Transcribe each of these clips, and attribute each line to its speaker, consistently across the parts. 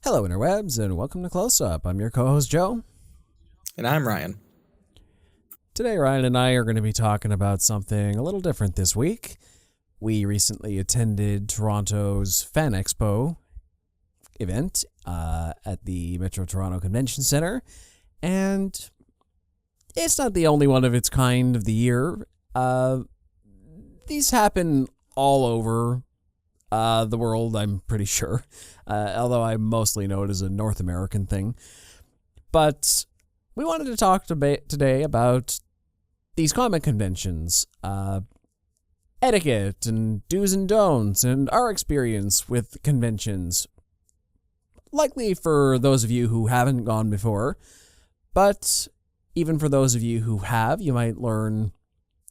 Speaker 1: Hello, interwebs, and welcome to Closeup. I'm your co-host, Joe.
Speaker 2: And I'm Ryan.
Speaker 1: Today, Ryan and I are going to be talking about something a little different this week. We recently attended Toronto's Fan Expo event at the Metro Toronto Convention Center, and it's not the only one of its kind of the year. These happen all over the world, I'm pretty sure, although I mostly know it as a North American thing. But we wanted to talk today about these comic conventions, etiquette and do's and don'ts, and our experience with conventions. Likely for those of you who haven't gone before, but even for those of you who have, you might learn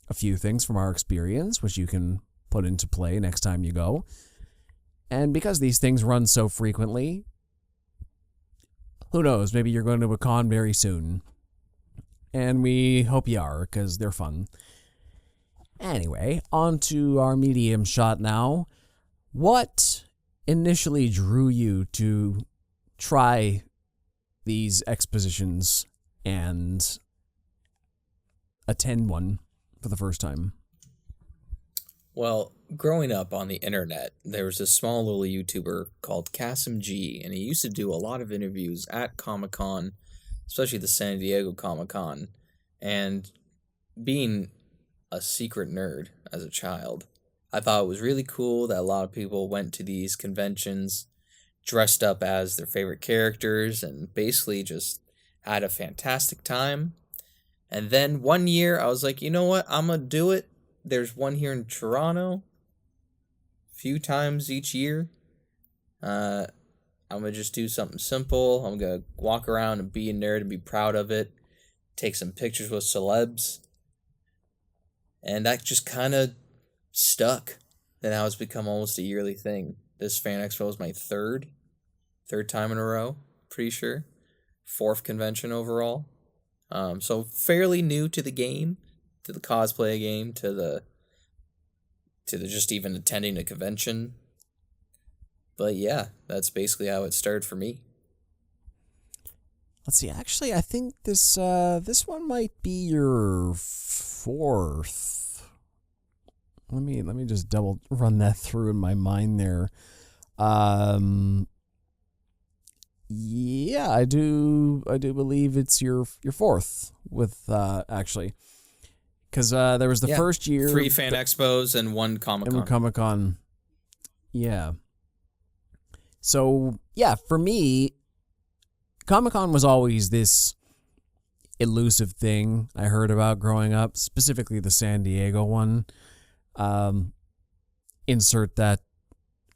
Speaker 1: a few things from our experience, which you can put into play next time you go. And because these things run so frequently, who knows, maybe you're going to a con very soon. And we hope you are, because they're fun. Anyway, on to our medium shot now. What initially drew you to try these expositions and attend one for the first time?
Speaker 2: Well, growing up on the internet, there was a small little YouTuber called Kasim G, and he used to do a lot of interviews at Comic-Con, especially the San Diego Comic-Con. And being a secret nerd as a child, I thought it was really cool that a lot of people went to these conventions dressed up as their favorite characters and basically just had a fantastic time. And then one year I was like, you know what, I'm going to do it. There's one here in Toronto, few times each year. I'm going to just do something simple. I'm going to walk around and be a nerd and be proud of it. Take some pictures with celebs. And that just kind of stuck. And now it's become almost a yearly thing. This Fan Expo is my third time in a row, pretty sure. Fourth convention overall. So fairly new to the game, to the cosplay game, to the just even attending a convention. But yeah, that's basically how it started for me.
Speaker 1: Let's see. Actually, I think this one might be your fourth. Let me just double run that through in my mind there. Yeah, I do believe it's your fourth with actually. Because there was the first year...
Speaker 2: 3 Fan Expos and 1 Comic-Con.
Speaker 1: And Comic-Con. Yeah. So, yeah, for me, Comic-Con was always this elusive thing I heard about growing up, specifically the San Diego one. Insert that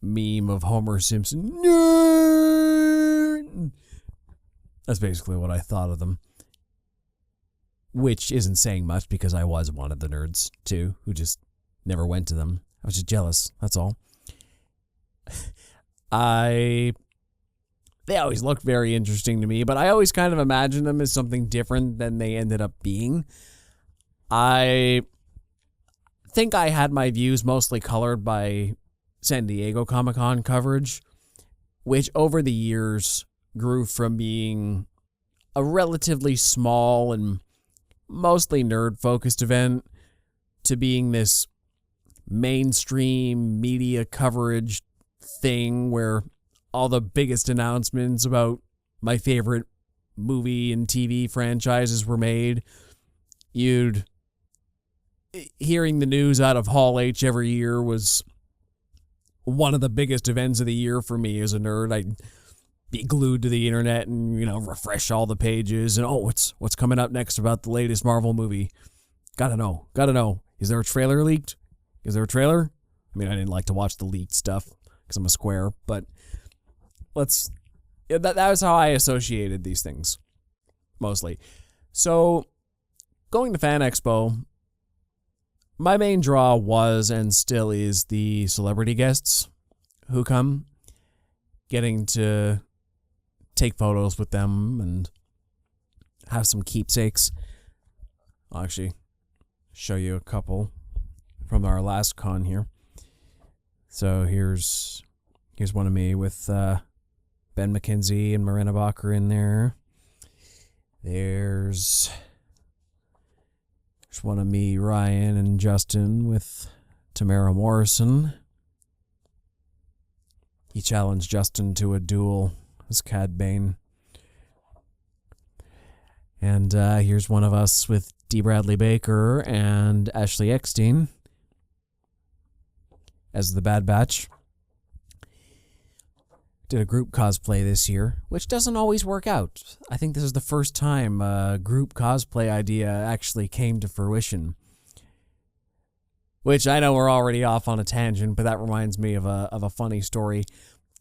Speaker 1: meme of Homer Simpson. Nerd! That's basically what I thought of them. Which isn't saying much because I was one of the nerds, too, who just never went to them. I was just jealous, that's all. They always looked very interesting to me, but I always kind of imagined them as something different than they ended up being. I think I had my views mostly colored by San Diego Comic-Con coverage, which over the years grew from being a relatively small and mostly nerd-focused event to being this mainstream media coverage thing where all the biggest announcements about my favorite movie and TV franchises were made. Hearing the news out of Hall H every year was one of the biggest events of the year for me as a nerd. I'd be glued to the internet and, refresh all the pages and, what's coming up next about the latest Marvel movie? Gotta know. Is there a trailer leaked? Is there a trailer? I mean, I didn't like to watch the leaked stuff because I'm a square, but that was how I associated these things, mostly. So, going to Fan Expo, my main draw was and still is the celebrity guests who come, getting to take photos with them and have some keepsakes. I'll actually show you a couple from our last con here. So here's one of me with Ben McKenzie and Marina Bach are in there. There's one of me, Ryan, and Justin with Tamara Morrison. He challenged Justin to a duel as Cad Bane. And here's one of us with D. Bradley Baker and Ashley Eckstein as the Bad Batch. Did a group cosplay this year, which doesn't always work out. I think this is the first time a group cosplay idea actually came to fruition. Which I know we're already off on a tangent, but that reminds me of a funny story.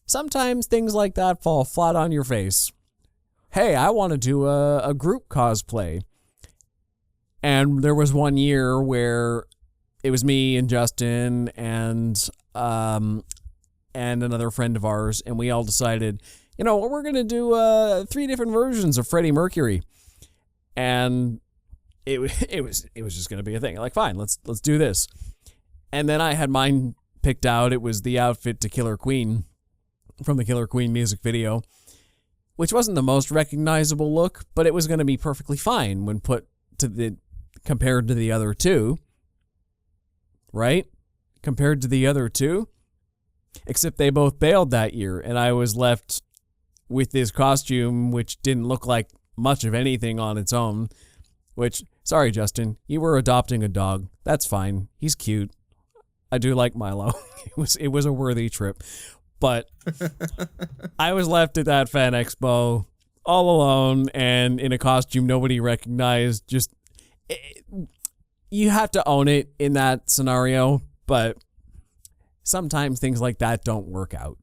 Speaker 1: Sometimes things like that fall flat on your face. Hey, I want to do a group cosplay. And there was one year where it was me and Justin and another friend of ours, and we all decided, we're going to do 3 different versions of Freddie Mercury. And it was just going to be a thing. Like, fine, let's do this. And then I had mine picked out. It was the outfit to Killer Queen from the Killer Queen music video, which wasn't the most recognizable look, but it was going to be perfectly fine when compared to the other two. Right? Compared to the other two. Except they both bailed that year, and I was left with this costume which didn't look like much of anything on its own. Which, sorry, Justin, you were adopting a dog. That's fine. He's cute. I do like Milo. It was a worthy trip. But I was left at that Fan Expo all alone and in a costume nobody recognized. You have to own it in that scenario, but sometimes things like that don't work out.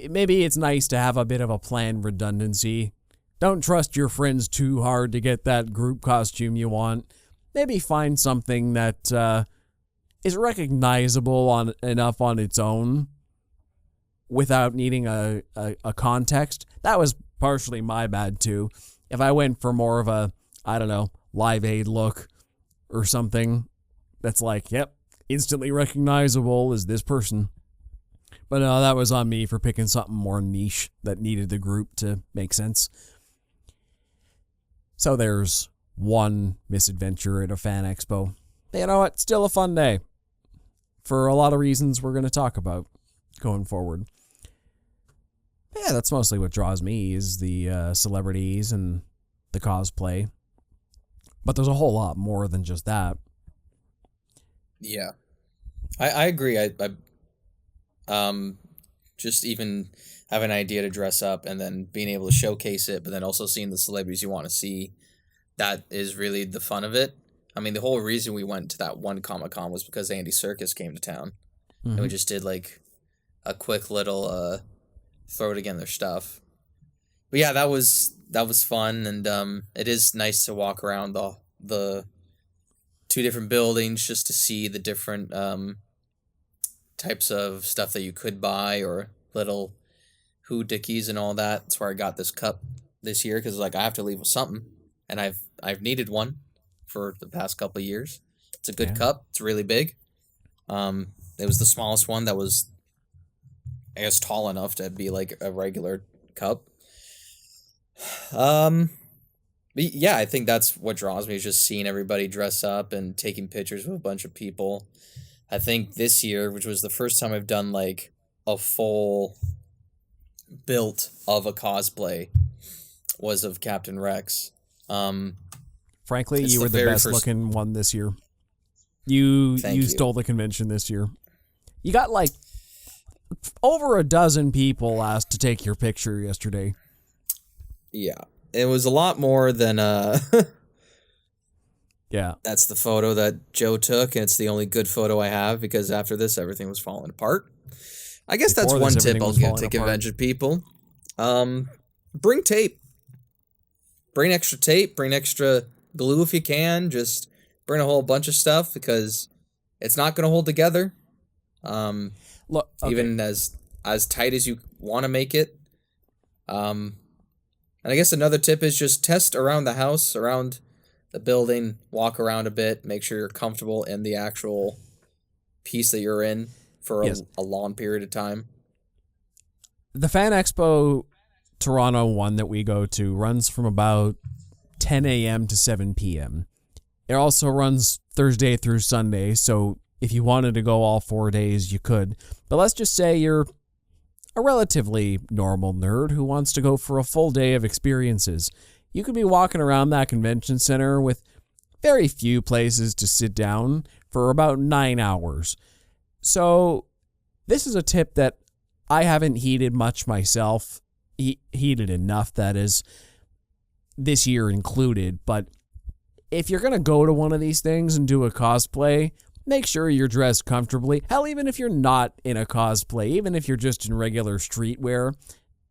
Speaker 1: Maybe it's nice to have a bit of a planned redundancy. Don't trust your friends too hard to get that group costume you want. Maybe find something that is recognizable enough on its own without needing a context. That was partially my bad too. If I went for more of a, Live Aid look or something that's like, yep, instantly recognizable as this person. But no, that was on me for picking something more niche that needed the group to make sense. So there's one misadventure at a Fan Expo. You know what? Still a fun day. For a lot of reasons we're going to talk about going forward. But yeah, that's mostly what draws me is the celebrities and the cosplay. But there's a whole lot more than just that.
Speaker 2: Yeah. I agree. I just even have an idea to dress up and then being able to showcase it, but then also seeing the celebrities you want to see, that is really the fun of it. I mean, the whole reason we went to that one Comic-Con was because Andy Serkis came to town. Mm-hmm. And we just did like a quick little throw together stuff. But yeah, that was fun, and it is nice to walk around the 2 different buildings just to see the different types of stuff that you could buy or little dickies and all that. That's where I got this cup this year because I have to leave with something, and I've needed one for the past couple of years. It's a good cup. It's really big. It was the smallest one that was, I guess, tall enough to be like a regular cup. But yeah, I think that's what draws me is just seeing everybody dress up and taking pictures with a bunch of people. I think this year, which was the first time I've done like a full built of a cosplay, was of Captain Rex.
Speaker 1: Frankly, you were the best looking one this year. You stole the convention this year. You got like over a dozen people asked to take your picture yesterday.
Speaker 2: Yeah, it was a lot more than
Speaker 1: yeah.
Speaker 2: That's the photo that Joe took, and it's the only good photo I have because after this, everything was falling apart. I guess that's one tip I'll give to convention people. Bring tape. Bring extra tape. Bring extra glue if you can. Just bring a whole bunch of stuff because it's not going to hold together.
Speaker 1: Look, okay.
Speaker 2: Even as tight as you want to make it. And I guess another tip is just test around the house, around the building, walk around a bit, make sure you're comfortable in the actual piece that you're in for a long period of time.
Speaker 1: The Fan Expo Toronto one that we go to runs from about 10 a.m. to 7 p.m. It also runs Thursday through Sunday, so if you wanted to go all 4 days, you could. But let's just say you're a relatively normal nerd who wants to go for a full day of experiences. You could be walking around that convention center with very few places to sit down for about 9 hours. So this is a tip that I haven't heeded much myself. Heeded enough, that is, this year included. But if you're going to go to one of these things and do a cosplay, make sure you're dressed comfortably. Hell, even if you're not in a cosplay, even if you're just in regular streetwear,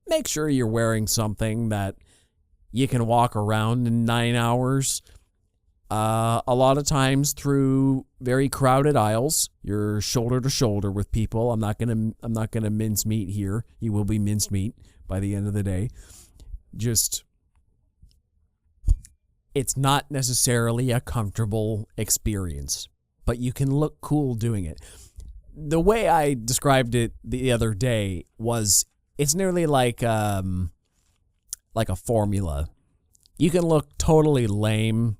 Speaker 1: make sure you're wearing something that you can walk around in 9 hours. A lot of times through very crowded aisles, you're shoulder to shoulder with people. I'm not gonna mince meat here. You will be minced meat by the end of the day. Just, it's not necessarily a comfortable experience, but you can look cool doing it. The way I described it the other day was, it's nearly like a formula. You can look totally lame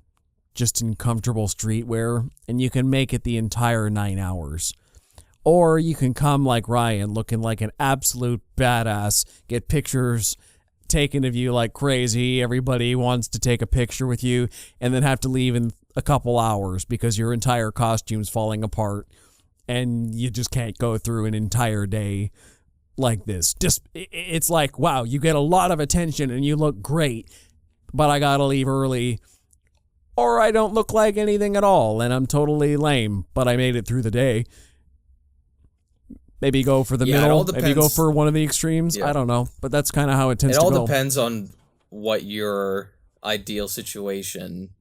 Speaker 1: just in comfortable streetwear, and you can make it the entire 9 hours. Or you can come like Ryan, looking like an absolute badass, get pictures taken of you like crazy, everybody wants to take a picture with you, and then have to leave in a couple hours because your entire costume's falling apart, and you just can't go through an entire day like this. Just, it's like, wow, you get a lot of attention and you look great, but I gotta leave early, or I don't look like anything at all and I'm totally lame, but I made it through the day. Maybe go for the middle. Maybe go for one of the extremes. Yeah. I don't know, but that's kind of how it tends to go.
Speaker 2: It all depends on what your ideal situation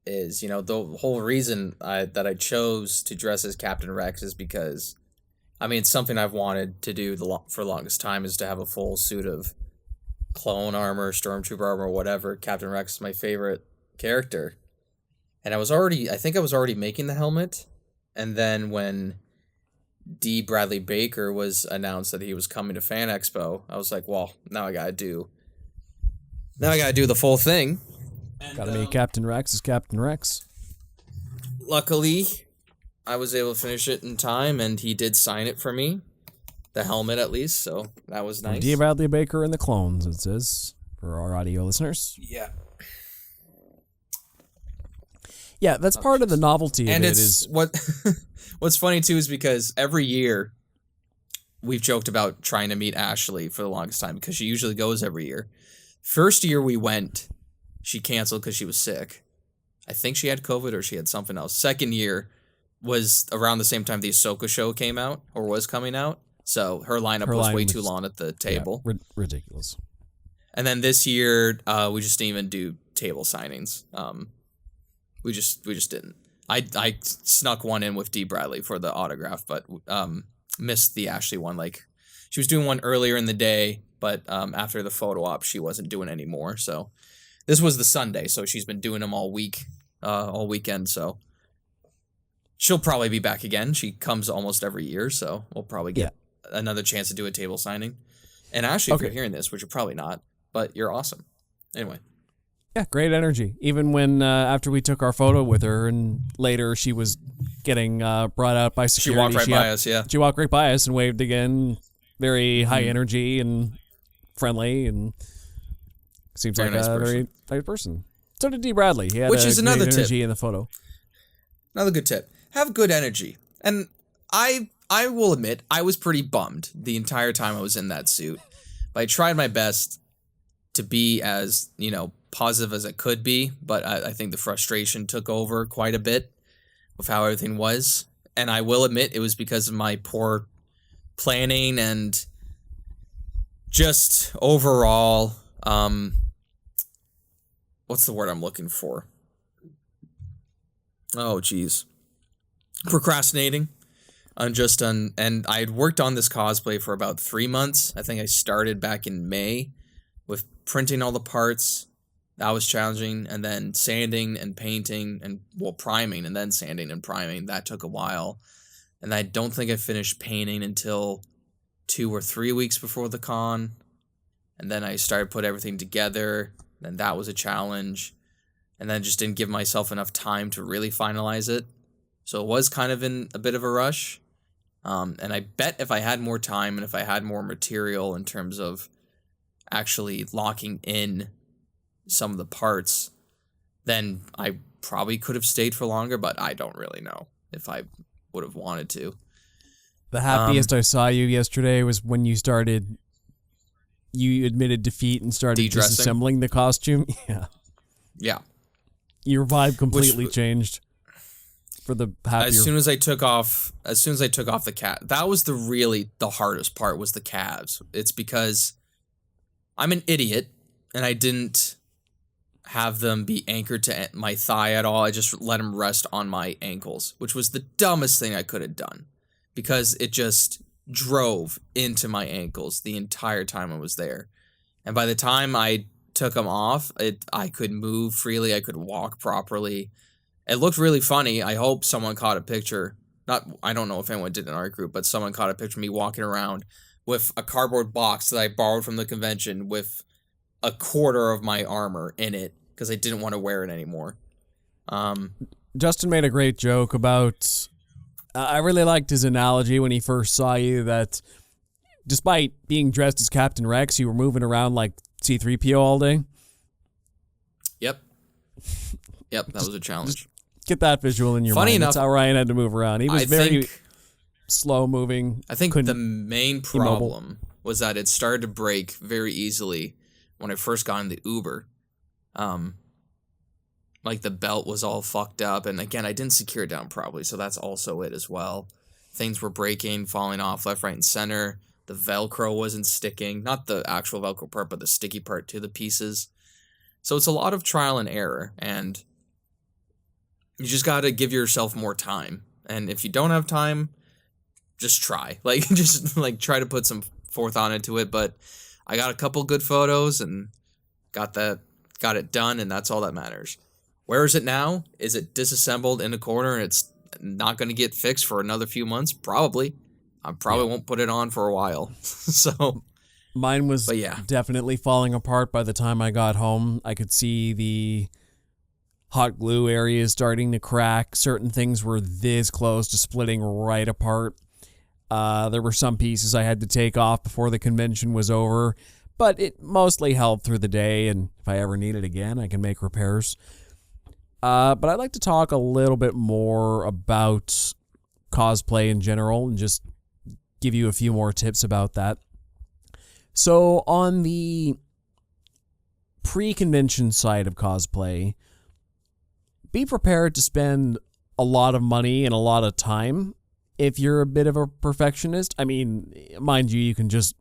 Speaker 2: is. You know, the whole reason that I chose to dress as Captain Rex is because, I mean, it's something I've wanted to do for the longest time, is to have a full suit of clone armor, stormtrooper armor, whatever. Captain Rex is my favorite character. And I think I was already making the helmet. And then when D. Bradley Baker was announced that he was coming to Fan Expo, I was like, well, now I gotta do the full thing.
Speaker 1: Gotta make Captain Rex as Captain Rex.
Speaker 2: Luckily, I was able to finish it in time, and he did sign it for me. The helmet, at least, so that was nice.
Speaker 1: D. Bradley Baker and the clones, it says, for our audio listeners.
Speaker 2: Yeah.
Speaker 1: Yeah, that's part of the novelty of it. Is
Speaker 2: What's funny, too, is because every year we've joked about trying to meet Ashley for the longest time, because she usually goes every year. First year we went, she canceled because she was sick. I think she had COVID or she had something else. Second year was around the same time the Ahsoka show came out, or was coming out. So her lineup was way too long at the table.
Speaker 1: Yeah, ridiculous.
Speaker 2: And then this year, we just didn't even do table signings. We just didn't. I snuck one in with D. Bradley for the autograph, but missed the Ashley one. Like, she was doing one earlier in the day, but after the photo op, she wasn't doing any more. So this was the Sunday, so she's been doing them all weekend. So she'll probably be back again. She comes almost every year, so we'll probably get another chance to do a table signing. And Ashley, if you're hearing this, which you're probably not, but you're awesome. Anyway.
Speaker 1: Yeah, great energy. Even when, after we took our photo with her, and later she was getting brought out by security.
Speaker 2: She walked right by us, yeah.
Speaker 1: She walked right by us and waved again. Very high energy and friendly, and seems very like a very nice person. So did D. Bradley. He had
Speaker 2: Which is another
Speaker 1: energy
Speaker 2: tip
Speaker 1: in the photo.
Speaker 2: Another good tip. Have good energy. And I will admit, I was pretty bummed the entire time I was in that suit. But I tried my best to be as, positive as I could be. But I think the frustration took over quite a bit with how everything was. And I will admit, it was because of my poor planning and just overall, what's the word I'm looking for? Oh, geez. Procrastinating. And I had worked on this cosplay for about 3 months. I think I started back in May with printing all the parts. That was challenging. And then sanding and painting and, priming, and then sanding and priming. That took a while. And I don't think I finished painting until 2 or 3 weeks before the con, and then I started put everything together, and that was a challenge, and then just didn't give myself enough time to really finalize it. So it was kind of in a bit of a rush. And I bet if I had more time and if I had more material in terms of actually locking in some of the parts, then I probably could have stayed for longer, but I don't really know if I would have wanted to.
Speaker 1: The happiest I saw you yesterday was when you admitted defeat and started disassembling the costume. Yeah.
Speaker 2: Yeah.
Speaker 1: Your vibe completely changed for the happier.
Speaker 2: As soon as I took off the cat, that was the hardest part, was the calves. It's because I'm an idiot and I didn't have them be anchored to my thigh at all. I just let them rest on my ankles, which was the dumbest thing I could have done, because it just drove into my ankles the entire time I was there. And by the time I took them off, I could move freely. I could walk properly. It looked really funny. I hope someone caught a picture. I don't know if anyone did in our group, but someone caught a picture of me walking around with a cardboard box that I borrowed from the convention with a quarter of my armor in it because I didn't want to wear it anymore.
Speaker 1: Justin made a great joke about... I really liked his analogy when he first saw you, that despite being dressed as Captain Rex, you were moving around like C-3PO all day.
Speaker 2: Yep, that was a challenge.
Speaker 1: Get that visual in your mind. That's how Ryan had to move around. He was very slow moving.
Speaker 2: I think the main problem was that it started to break very easily when I first got in the Uber. Like the belt was all fucked up, and again, I didn't secure it down properly, so that's also it as well. Things were breaking, falling off left, right, and center. The Velcro wasn't sticking. Not the actual Velcro part, but the sticky part to the pieces. So it's a lot of trial and error, and you just got to give yourself more time. And if you don't have time, just try. Try to put some forth on into it. But I got a couple good photos and got it done, and that's all that matters. Where is it now? Is it disassembled in a corner and it's not going to get fixed for another few months? Probably. I probably won't put it on for a while. So
Speaker 1: mine was definitely falling apart by the time I got home. I could see the hot glue areas starting to crack. Certain things were this close to splitting right apart. There were some pieces I had to take off before the convention was over, but it mostly held through the day, and if I ever need it again, I can make repairs. But I'd like to talk a little bit more about cosplay in general and just give you a few more tips about that. So on the pre-convention side of cosplay, be prepared to spend a lot of money and a lot of time if you're a bit of a perfectionist. I mean, mind you, you can just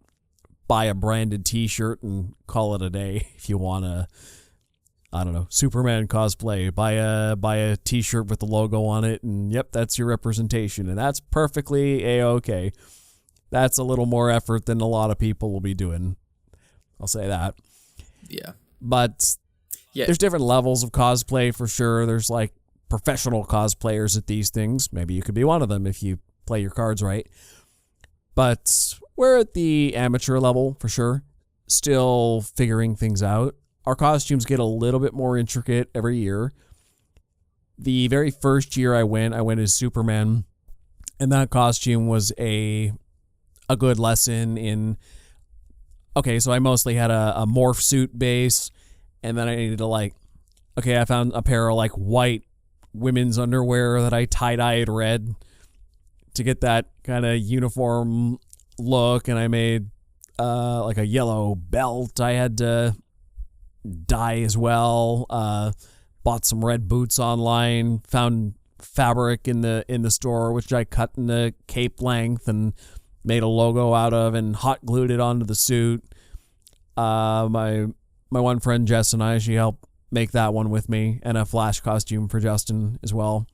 Speaker 1: buy a branded t-shirt and call it a day if you want to, I don't know, Superman cosplay. Buy a t-shirt with the logo on it, and yep, that's your representation, and that's perfectly A-okay. That's a little more effort than a lot of people will be doing. I'll say that.
Speaker 2: Yeah.
Speaker 1: But there's different levels of cosplay for sure. There's like professional cosplayers at these things. Maybe you could be one of them if you play your cards right. But we're at the amateur level for sure, still figuring things out. Our costumes get a little bit more intricate every year. The very first year I went as Superman, and that costume was a good lesson in, okay, so I mostly had a morph suit base, and then I needed to I found a pair of white women's underwear that I tie-dyed red to get that kind of uniform look, and I made a yellow belt I had to dye as well. Bought some red boots online, found fabric in the store which I cut into cape length and made a logo out of and hot glued it onto the suit. My one friend Jess and she helped make that one with me, and a Flash costume for Justin as well.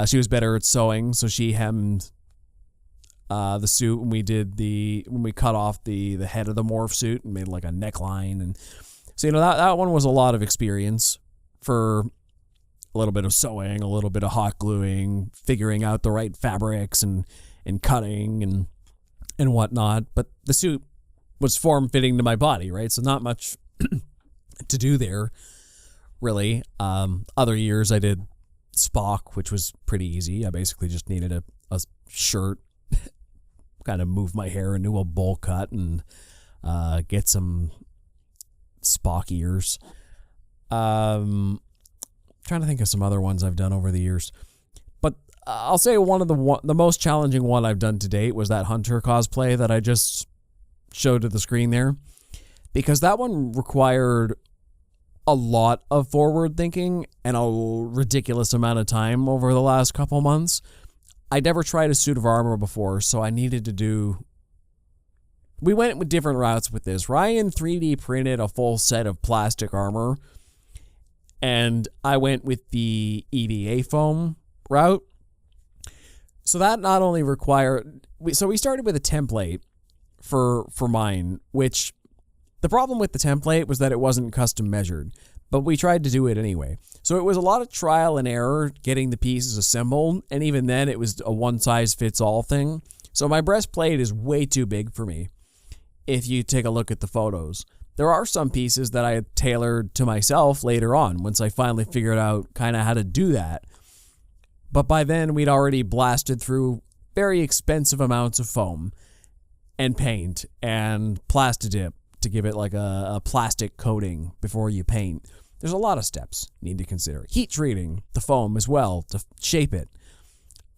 Speaker 1: She was better at sewing, so she hemmed the suit when we cut off the head of the morph suit and made a neckline. And so that one was a lot of experience for a little bit of sewing, a little bit of hot gluing, figuring out the right fabrics and cutting. And and whatnot, but the suit was form-fitting to my body, right? So not much to do there, really. Other years I did Spock, which was pretty easy. I basically just needed a shirt, kind of move my hair into a bowl cut and get some Spock ears. Trying to think of some other ones I've done over the years. But I'll say one of the most challenging one I've done to date was that Hunter cosplay that I just showed to the screen there. Because that one required a lot of forward thinking and a ridiculous amount of time over the last couple months. I'd never tried a suit of armor before, so I needed to do... We went with different routes with this. Ryan 3D printed a full set of plastic armor, and I went with the EVA foam route. So that not only required... So we started with a template for mine, which... The problem with the template was that it wasn't custom measured, but we tried to do it anyway. So it was a lot of trial and error getting the pieces assembled, and even then it was a one-size-fits-all thing. So my breastplate is way too big for me, if you take a look at the photos. There are some pieces that I had tailored to myself later on, once I finally figured out kind of how to do that. But by then, we'd already blasted through very expensive amounts of foam and paint and Plastidip to give it like a plastic coating before you paint. There's a lot of steps you need to consider. Heat treating the foam as well to shape it.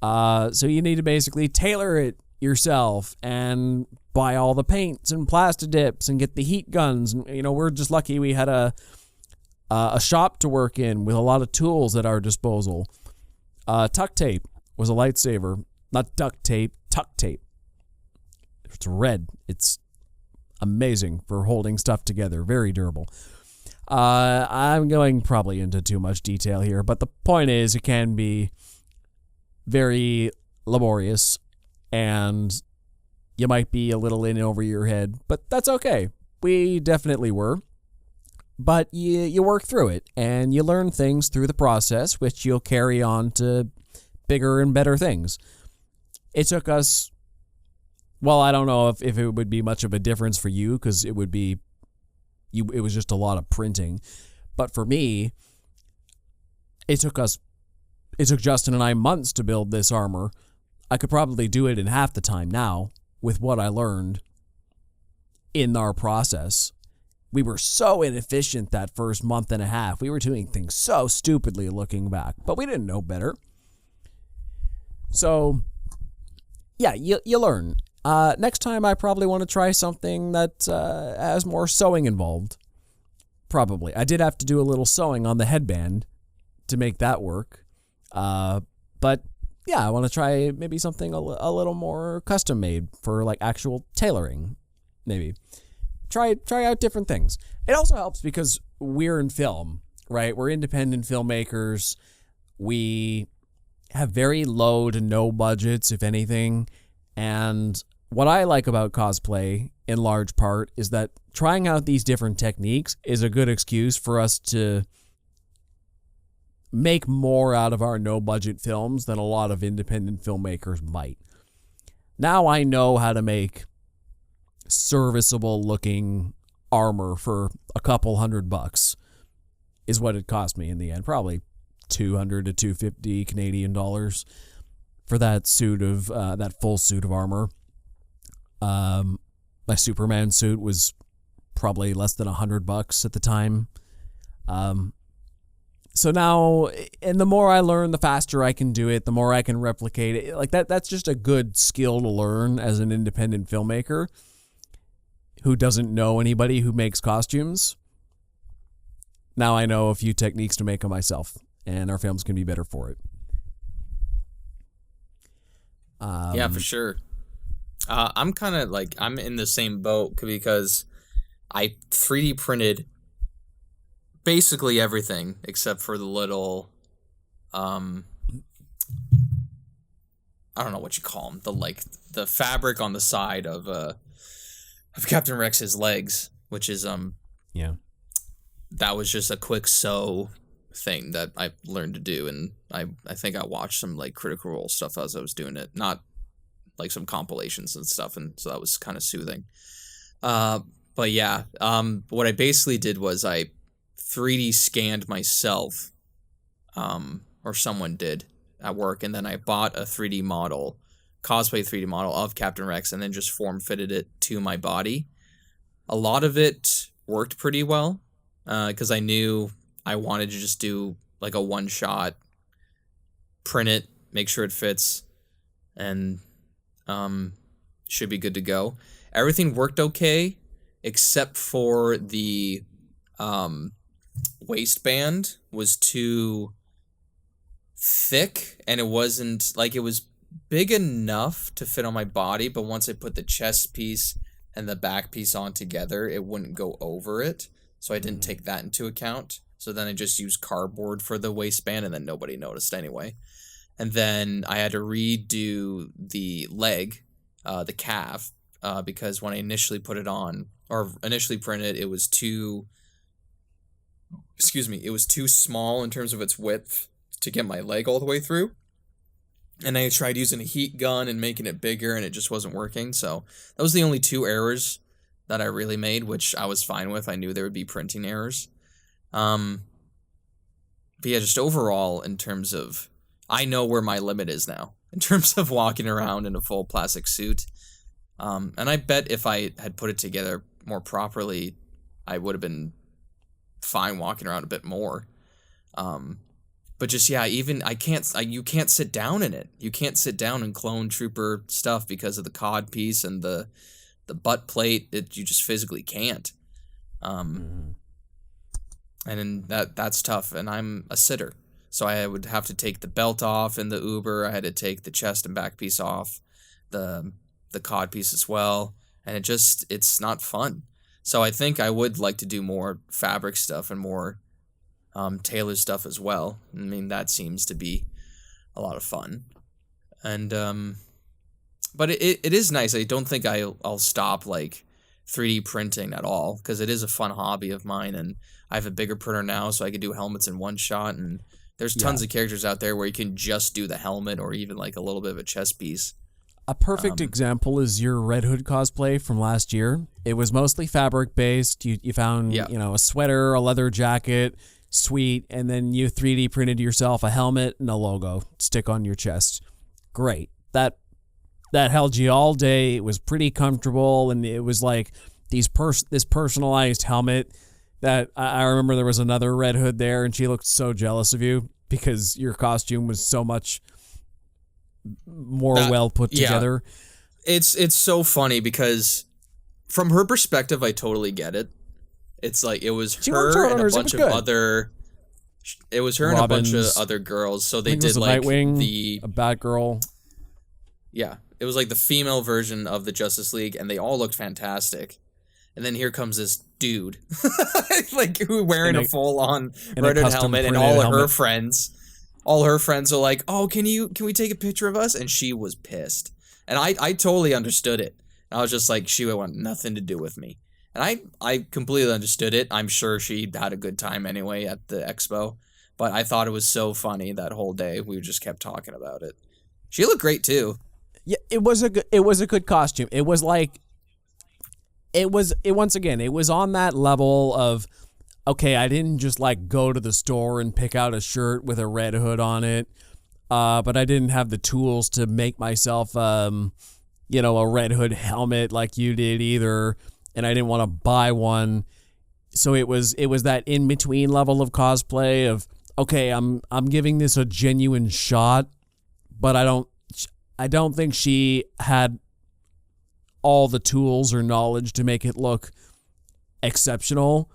Speaker 1: So you need to basically tailor it yourself and buy all the paints and Plastidips and get the heat guns. And, you know, we're just lucky we had a shop to work in with a lot of tools at our disposal. Tuck tape was a lightsaver. Not duct tape, tuck tape. It's red. It's amazing for holding stuff together. Very durable. I'm going probably into too much detail here, but the point is it can be very laborious and you might be a little in over your head, but that's okay. We definitely were. But you work through it and you learn things through the process, which you'll carry on to bigger and better things. It took us... Well, I don't know if it would be much of a difference for you because it would be, it was just a lot of printing. But for me, it took Justin and I months to build this armor. I could probably do it in half the time now with what I learned in our process. We were so inefficient that first month and a half. We were doing things so stupidly looking back, but we didn't know better. So, yeah, you learn. Next time I probably want to try something that has more sewing involved. Probably. I did have to do a little sewing on the headband to make that work. But yeah, I want to try maybe something a little more custom made for like actual tailoring. Maybe. Try out different things. It also helps because we're in film, right? We're independent filmmakers. We have very low to no budgets, if anything. And what I like about cosplay, in large part, is that trying out these different techniques is a good excuse for us to make more out of our no-budget films than a lot of independent filmmakers might. Now I know how to make serviceable-looking armor for a couple $100 is what it cost me in the end. Probably $200 to $250 Canadian dollars for that suit of that full suit of armor. My Superman suit was probably less than $100 at the time. So now, and the more I learn, the faster I can do it, the more I can replicate it. Like that's just a good skill to learn as an independent filmmaker who doesn't know anybody who makes costumes. Now I know a few techniques to make them myself, and our films can be better for it.
Speaker 2: Yeah, for sure. I'm kind of like, I'm in the same boat because I 3D printed basically everything except for the little, I don't know what you call them, the fabric on the side of Captain Rex's legs, which is,
Speaker 1: yeah,
Speaker 2: that was just a quick sew thing that I learned to do, and I think I watched some like Critical Role stuff as I was doing it. Not like some compilations and stuff, and so that was kind of soothing. But yeah, what I basically did was I 3D scanned myself, or someone did at work, and then I bought a 3D model, cosplay 3D model of Captain Rex, and then just form fitted it to my body. A lot of it worked pretty well, because I knew I wanted to just do like a one shot, print it, make sure it fits, and should be good to go. Everything worked okay, except for the waistband was too thick, and it wasn't like, it was big enough to fit on my body, but once I put the chest piece and the back piece on together, it wouldn't go over it, so I didn't take that into account. So then I just used cardboard for the waistband, and then nobody noticed anyway. And then I had to redo the leg, the calf, because when I initially put it on, or initially printed, it was too small in terms of its width to get my leg all the way through. And I tried using a heat gun and making it bigger, and it just wasn't working. So that was the only 2 errors that I really made, which I was fine with. I knew there would be printing errors. But yeah, just overall, in terms of, I know where my limit is now in terms of walking around in a full plastic suit. And I bet if I had put it together more properly, I would have been fine walking around a bit more. But just, yeah, even you can't sit down in it. You can't sit down in Clone Trooper stuff because of the cod piece and the butt plate. You just physically can't. And then that's tough. And I'm a sitter, so I would have to take the belt off in the Uber. I had to take the chest and back piece off, the cod piece as well. And it's not fun. So I think I would like to do more fabric stuff and more tailored stuff as well. I mean, that seems to be a lot of fun. And but it is nice. I don't think I'll stop like 3D printing at all, because it is a fun hobby of mine, and I have a bigger printer now, so I can do helmets in one shot, and there's tons of characters out there where you can just do the helmet or even like a little bit of a chest piece.
Speaker 1: A perfect example is your Red Hood cosplay from last year. It was mostly fabric based. You found a sweater, a leather jacket, sweet, and then you 3D printed yourself a helmet and a logo stick on your chest. Great. That held you all day. It was pretty comfortable, and it was like this personalized helmet that I remember there was another Red Hood there, and she looked so jealous of you because your costume was so much more well put together.
Speaker 2: It's so funny because from her perspective, I totally get it. It's like it was her and a bunch of other. It was her and a bunch of other girls. So they did like a
Speaker 1: Batgirl.
Speaker 2: Yeah, it was like the female version of the Justice League, and they all looked fantastic. And then here comes this dude, like who wearing a full on Red Hood helmet, and all of her friends. All her friends are like, "Oh, can we take a picture of us?" And she was pissed. And I totally understood it. I was just like, she would want nothing to do with me. And I completely understood it. I'm sure she had a good time anyway at the expo. But I thought it was so funny that whole day. We just kept talking about it. She looked great too.
Speaker 1: Yeah, it was a good costume. It was like, it was on that level of, okay, I didn't just like go to the store and pick out a shirt with a Red Hood on it, but I didn't have the tools to make myself, a Red Hood helmet like you did either, and I didn't want to buy one. So it was that in between level of cosplay of, okay, I'm giving this a genuine shot, but I don't think she had all the tools or knowledge to make it look exceptional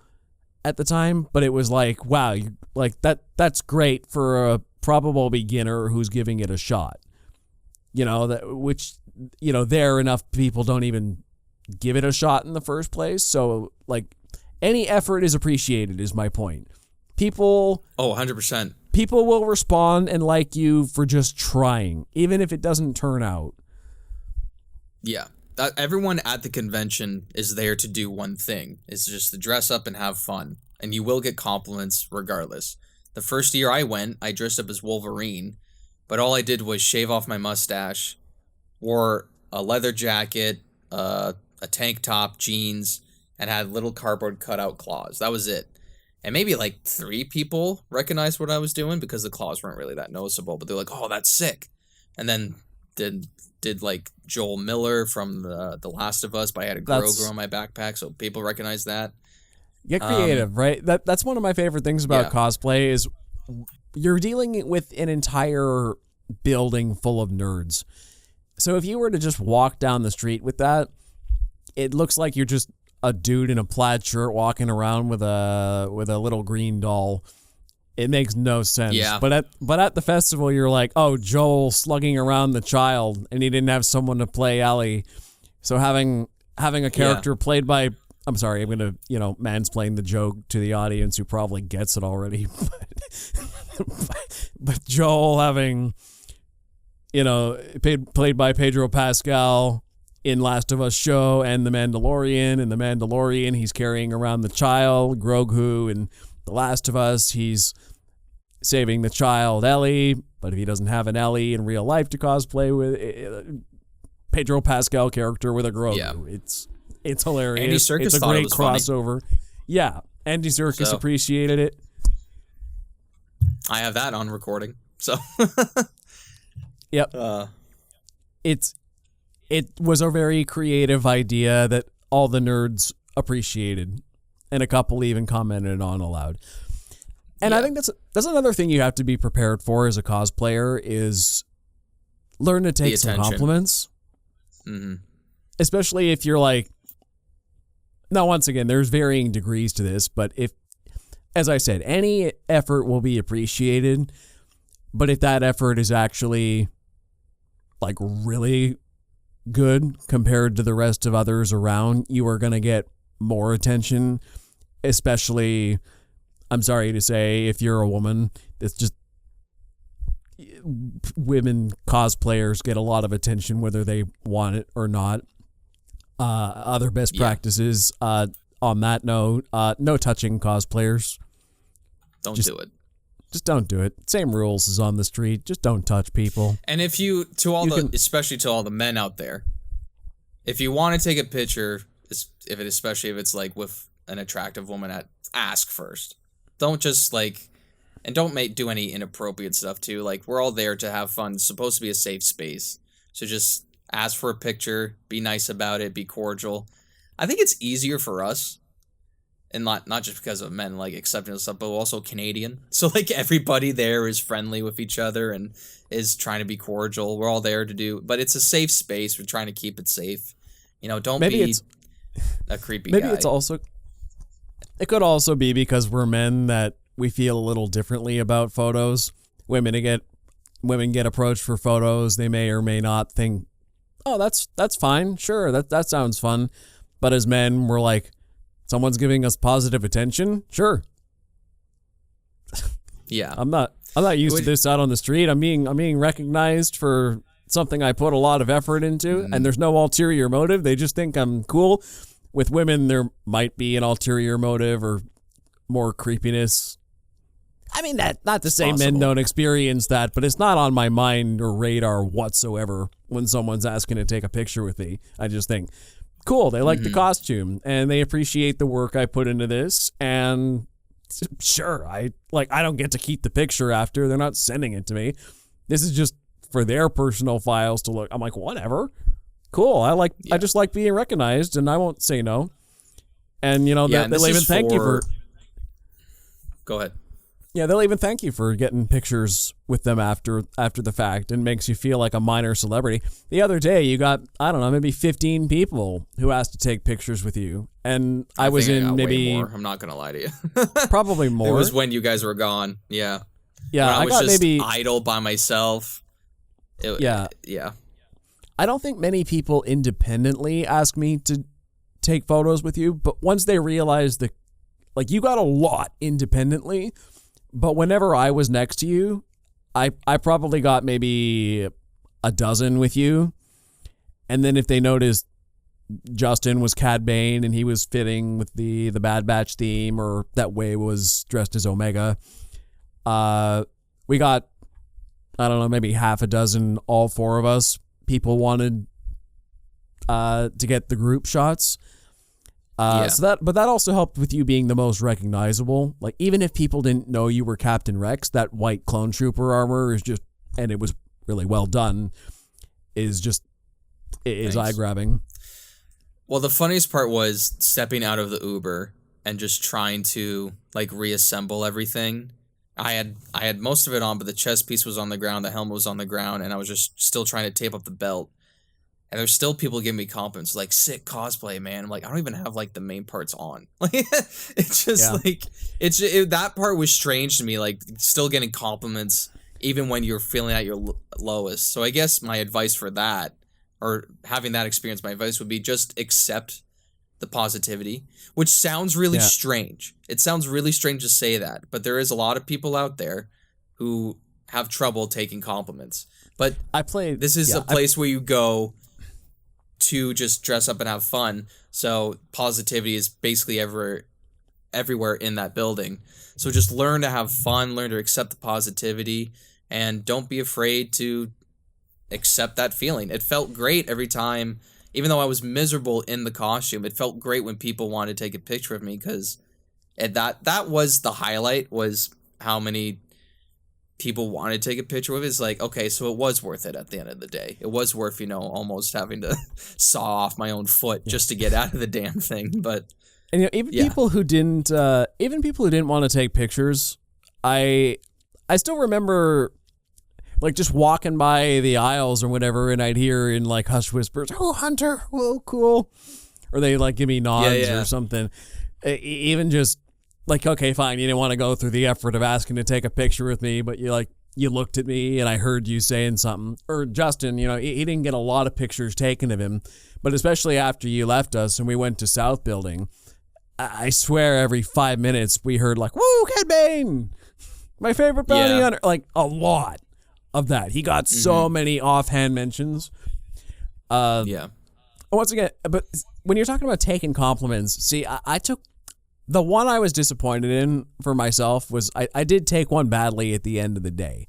Speaker 1: at the time, but it was like, wow, like that's great for a probable beginner who's giving it a shot. There enough people don't even give it a shot in the first place. So like any effort is appreciated is my point. People
Speaker 2: 100%.
Speaker 1: People will respond and like you for just trying, even if it doesn't turn out.
Speaker 2: Yeah. Everyone at the convention is there to do one thing. It's just to dress up and have fun. And you will get compliments regardless. The first year I went, I dressed up as Wolverine, but all I did was shave off my mustache, wore a leather jacket, a tank top, jeans, and had little cardboard cutout claws. That was it. And maybe like 3 people recognized what I was doing because the claws weren't really that noticeable. But they're like, "Oh, that's sick." And then did like Joel Miller from the Last of Us, but I had a Grogu on my backpack, so people recognize that.
Speaker 1: Get creative, right? That's one of my favorite things about cosplay is you're dealing with an entire building full of nerds. So if you were to just walk down the street with that, it looks like you're just a dude in a plaid shirt walking around with a little green doll. It makes no sense.
Speaker 2: Yeah.
Speaker 1: But at the festival, you're like, oh, Joel slugging around the child, and he didn't have someone to play Ellie. So having a character played by, I'm sorry, I'm gonna mansplain the joke to the audience who probably gets it already. But Joel having played by Pedro Pascal in Last of Us show and The Mandalorian. In The Mandalorian, he's carrying around the child, Grogu, and The Last of Us, he's saving the child, Ellie. But if he doesn't have an Ellie in real life to cosplay with, Pedro Pascal character with a Grogu, it's hilarious.
Speaker 2: Andy Serkis
Speaker 1: it's a
Speaker 2: thought
Speaker 1: great
Speaker 2: it was
Speaker 1: crossover.
Speaker 2: Funny.
Speaker 1: Yeah, Andy Serkis appreciated it.
Speaker 2: I have that on recording. So,
Speaker 1: yep. It was a very creative idea that all the nerds appreciated, and a couple even commented on aloud. And I think that's another thing you have to be prepared for as a cosplayer is learn to take some compliments.
Speaker 2: Mm-hmm.
Speaker 1: Especially if you're like, now once again, there's varying degrees to this, but if, as I said, any effort will be appreciated, but if that effort is actually like really good compared to the rest of others around, you are going to get more attention, especially, I'm sorry to say, if you're a woman. It's just women cosplayers get a lot of attention whether they want it or not. Other best practices on that note, no touching cosplayers.
Speaker 2: Don't do it.
Speaker 1: Just don't do it. Same rules as on the street. Just don't touch people.
Speaker 2: And if especially to all the men out there, if you want to take a picture, especially if it's like with an attractive woman, ask first. Don't just and don't do any inappropriate stuff too. Like, we're all there to have fun. It's supposed to be a safe space. So just ask for a picture, be nice about it, be cordial. I think it's easier for us. And not just because of men accepting stuff, but also Canadian. So everybody there is friendly with each other and is trying to be cordial. We're all there but it's a safe space. We're trying to keep it safe. Don't be a creepy guy.
Speaker 1: Maybe it could also be because we're men that we feel a little differently about photos. Women get approached for photos. They may or may not think, oh, that's fine. Sure, that sounds fun. But as men, we're like, someone's giving us positive attention? Sure.
Speaker 2: Yeah.
Speaker 1: I'm not used to this out on the street. I'm being recognized for something I put a lot of effort into, and there's no ulterior motive. They just think I'm cool. With women, there might be an ulterior motive or more creepiness. I mean, not to say men don't experience that, but it's not on my mind or radar whatsoever when someone's asking to take a picture with me. I just think, cool, they like the costume and they appreciate the work I put into this, and sure, I don't get to keep the picture after. They're not sending it to me. This is just for their personal files to look. I'm like, whatever. Cool. I just like being recognized, and I won't say no. And they'll even thank you for.
Speaker 2: Go ahead.
Speaker 1: Yeah, they'll even thank you for getting pictures with them after the fact, and makes you feel like a minor celebrity. The other day, you got, I don't know, maybe 15 people who asked to take pictures with you, and I was in maybe
Speaker 2: way more. I'm not gonna lie to you.
Speaker 1: Probably more.
Speaker 2: It was when you guys were gone. Yeah.
Speaker 1: Yeah,
Speaker 2: when I was
Speaker 1: got
Speaker 2: just
Speaker 1: maybe
Speaker 2: idle by myself.
Speaker 1: Yeah. I don't think many people independently ask me to take photos with you, but once they realize you got a lot independently. But whenever I was next to you, I probably got maybe a dozen with you. And then if they noticed Justin was Cad Bane and he was fitting with the Bad Batch theme, or that Way was dressed as Omega, we got, I don't know, maybe half a dozen, all 4 of us. People wanted to get the group shots.
Speaker 2: Yeah.
Speaker 1: But that also helped with you being the most recognizable. Like, even if people didn't know you were Captain Rex, that white clone trooper armor is just, and it was really well done, is eye grabbing.
Speaker 2: Well, the funniest part was stepping out of the Uber and just trying to like reassemble everything. I had most of it on, but the chest piece was on the ground, the helmet was on the ground, and I was just still trying to tape up the belt. And there's still people giving me compliments, like, sick cosplay, man. I'm like, I don't even have, like, the main parts on. Like, it's just, like, that part was strange to me, like, still getting compliments, even when you're feeling at your lowest. So I guess my advice for that, or having that experience, my advice would be just accept the positivity, which sounds really strange. It sounds really strange to say that, but there is a lot of people out there who have trouble taking compliments. But this is a place where you go to just dress up and have fun. So positivity is basically everywhere in that building. So just learn to have fun, learn to accept the positivity, and don't be afraid to accept that feeling. It felt great every time, even though I was miserable in the costume. It felt great when people wanted to take a picture of me, because that was the highlight, was how many people wanted to take a picture with it. It's like, okay, so it was worth it at the end of the day. It was worth, almost having to saw off my own foot just to get out of the damn thing. But
Speaker 1: and people who didn't want to take pictures, I still remember like just walking by the aisles or whatever, and I'd hear in like hushed whispers, "Oh, Hunter, whoa, cool," or they like give me nods or something. Even just like, okay, fine, you didn't want to go through the effort of asking to take a picture with me, but you looked at me and I heard you saying something. Or Justin, he didn't get a lot of pictures taken of him, but especially after you left us and we went to South Building, I swear every 5 minutes we heard like, "Woo, Cad Bane, my favorite bounty hunter," like a lot of that. He got so many offhand mentions. Once again, but when you're talking about taking compliments, see, I took the one I was disappointed in for myself was I did take one badly at the end of the day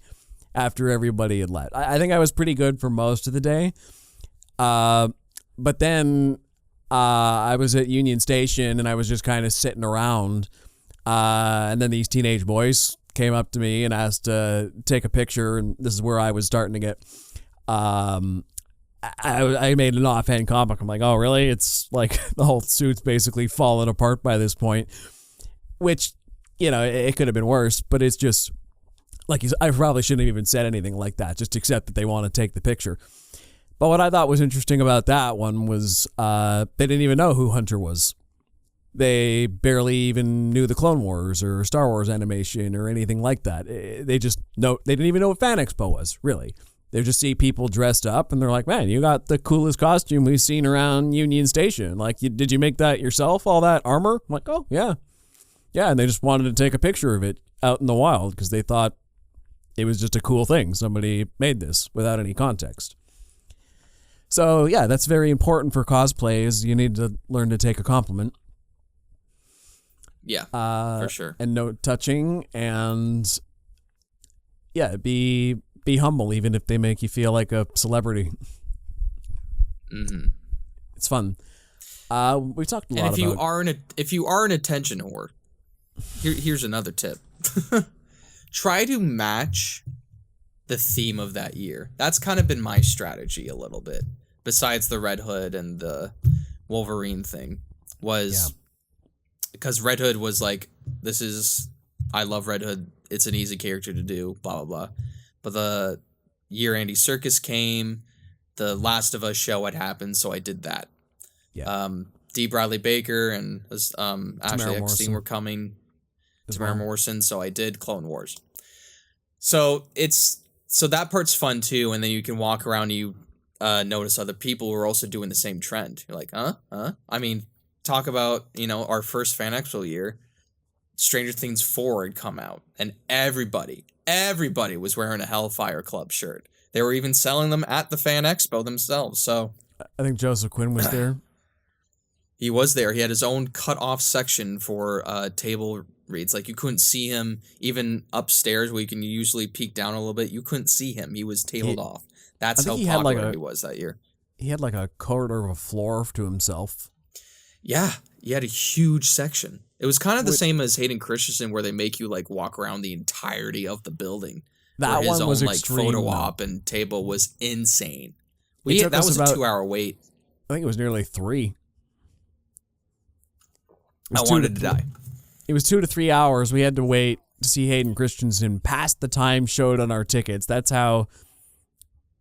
Speaker 1: after everybody had left. I think I was pretty good for most of the day. But then I was at Union Station and I was just kind of sitting around. And then these teenage boys came up to me and asked to take a picture. And this is where I was starting to get... I made an offhand comment. I'm like, "Oh, really?" It's like the whole suit's basically fallen apart by this point, which, it could have been worse, but it's just like, I probably shouldn't have even said anything like that, just accept that they want to take the picture. But what I thought was interesting about that one was they didn't even know who Hunter was. They barely even knew the Clone Wars or Star Wars animation or anything like that. They didn't even know what Fan Expo was, really. They just see people dressed up, and they're like, "Man, you got the coolest costume we've seen around Union Station. Like, did you make that yourself, all that armor?" I'm like, "Oh, yeah." Yeah, and they just wanted to take a picture of it out in the wild because they thought it was just a cool thing. Somebody made this without any context. So, yeah, that's very important for cosplay, is you need to learn to take a compliment.
Speaker 2: Yeah, for sure.
Speaker 1: And no touching, and, yeah, be humble, even if they make you feel like a celebrity. It's fun. We talked a lot about...
Speaker 2: if you are an attention whore, here's another tip. Try to match the theme of that year. That's kind of been my strategy a little bit, besides the Red Hood and the Wolverine thing, was because Red Hood was like, I love Red Hood, it's an easy character to do, blah, blah, blah. But the year Andy Serkis came, the Last of Us show had happened, so I did that.
Speaker 1: Yeah.
Speaker 2: D. Bradley Baker and Ashley Eckstein were coming. Tamara Morrison, so I did Clone Wars. So that part's fun too, and then you can walk around and you notice other people who are also doing the same trend. You're like, huh? I mean, talk about, our first Fan Expo year, Stranger Things 4 had come out, and everybody was wearing a Hellfire Club shirt. They were even selling them at the Fan Expo themselves. So
Speaker 1: I think Joseph Quinn was there.
Speaker 2: He was there. He had his own cut-off section for table reads. Like, you couldn't see him even upstairs where you can usually peek down a little bit. You couldn't see him. He was tabled off. That's how popular he was that year.
Speaker 1: he had like a quarter of a floor to himself.
Speaker 2: Yeah, he had a huge section. It was kind of the same as Hayden Christensen, where they make you like walk around the entirety of the building. Where
Speaker 1: That
Speaker 2: his
Speaker 1: one was
Speaker 2: own like
Speaker 1: extreme,
Speaker 2: photo
Speaker 1: though.
Speaker 2: op and table was insane.
Speaker 1: It took
Speaker 2: That
Speaker 1: us
Speaker 2: was
Speaker 1: about-
Speaker 2: a 2-hour wait.
Speaker 1: I think it was nearly 3.
Speaker 2: I wanted to die.
Speaker 1: It was 2 to 3 hours. We had to wait to see Hayden Christensen past the time showed on our tickets. That's how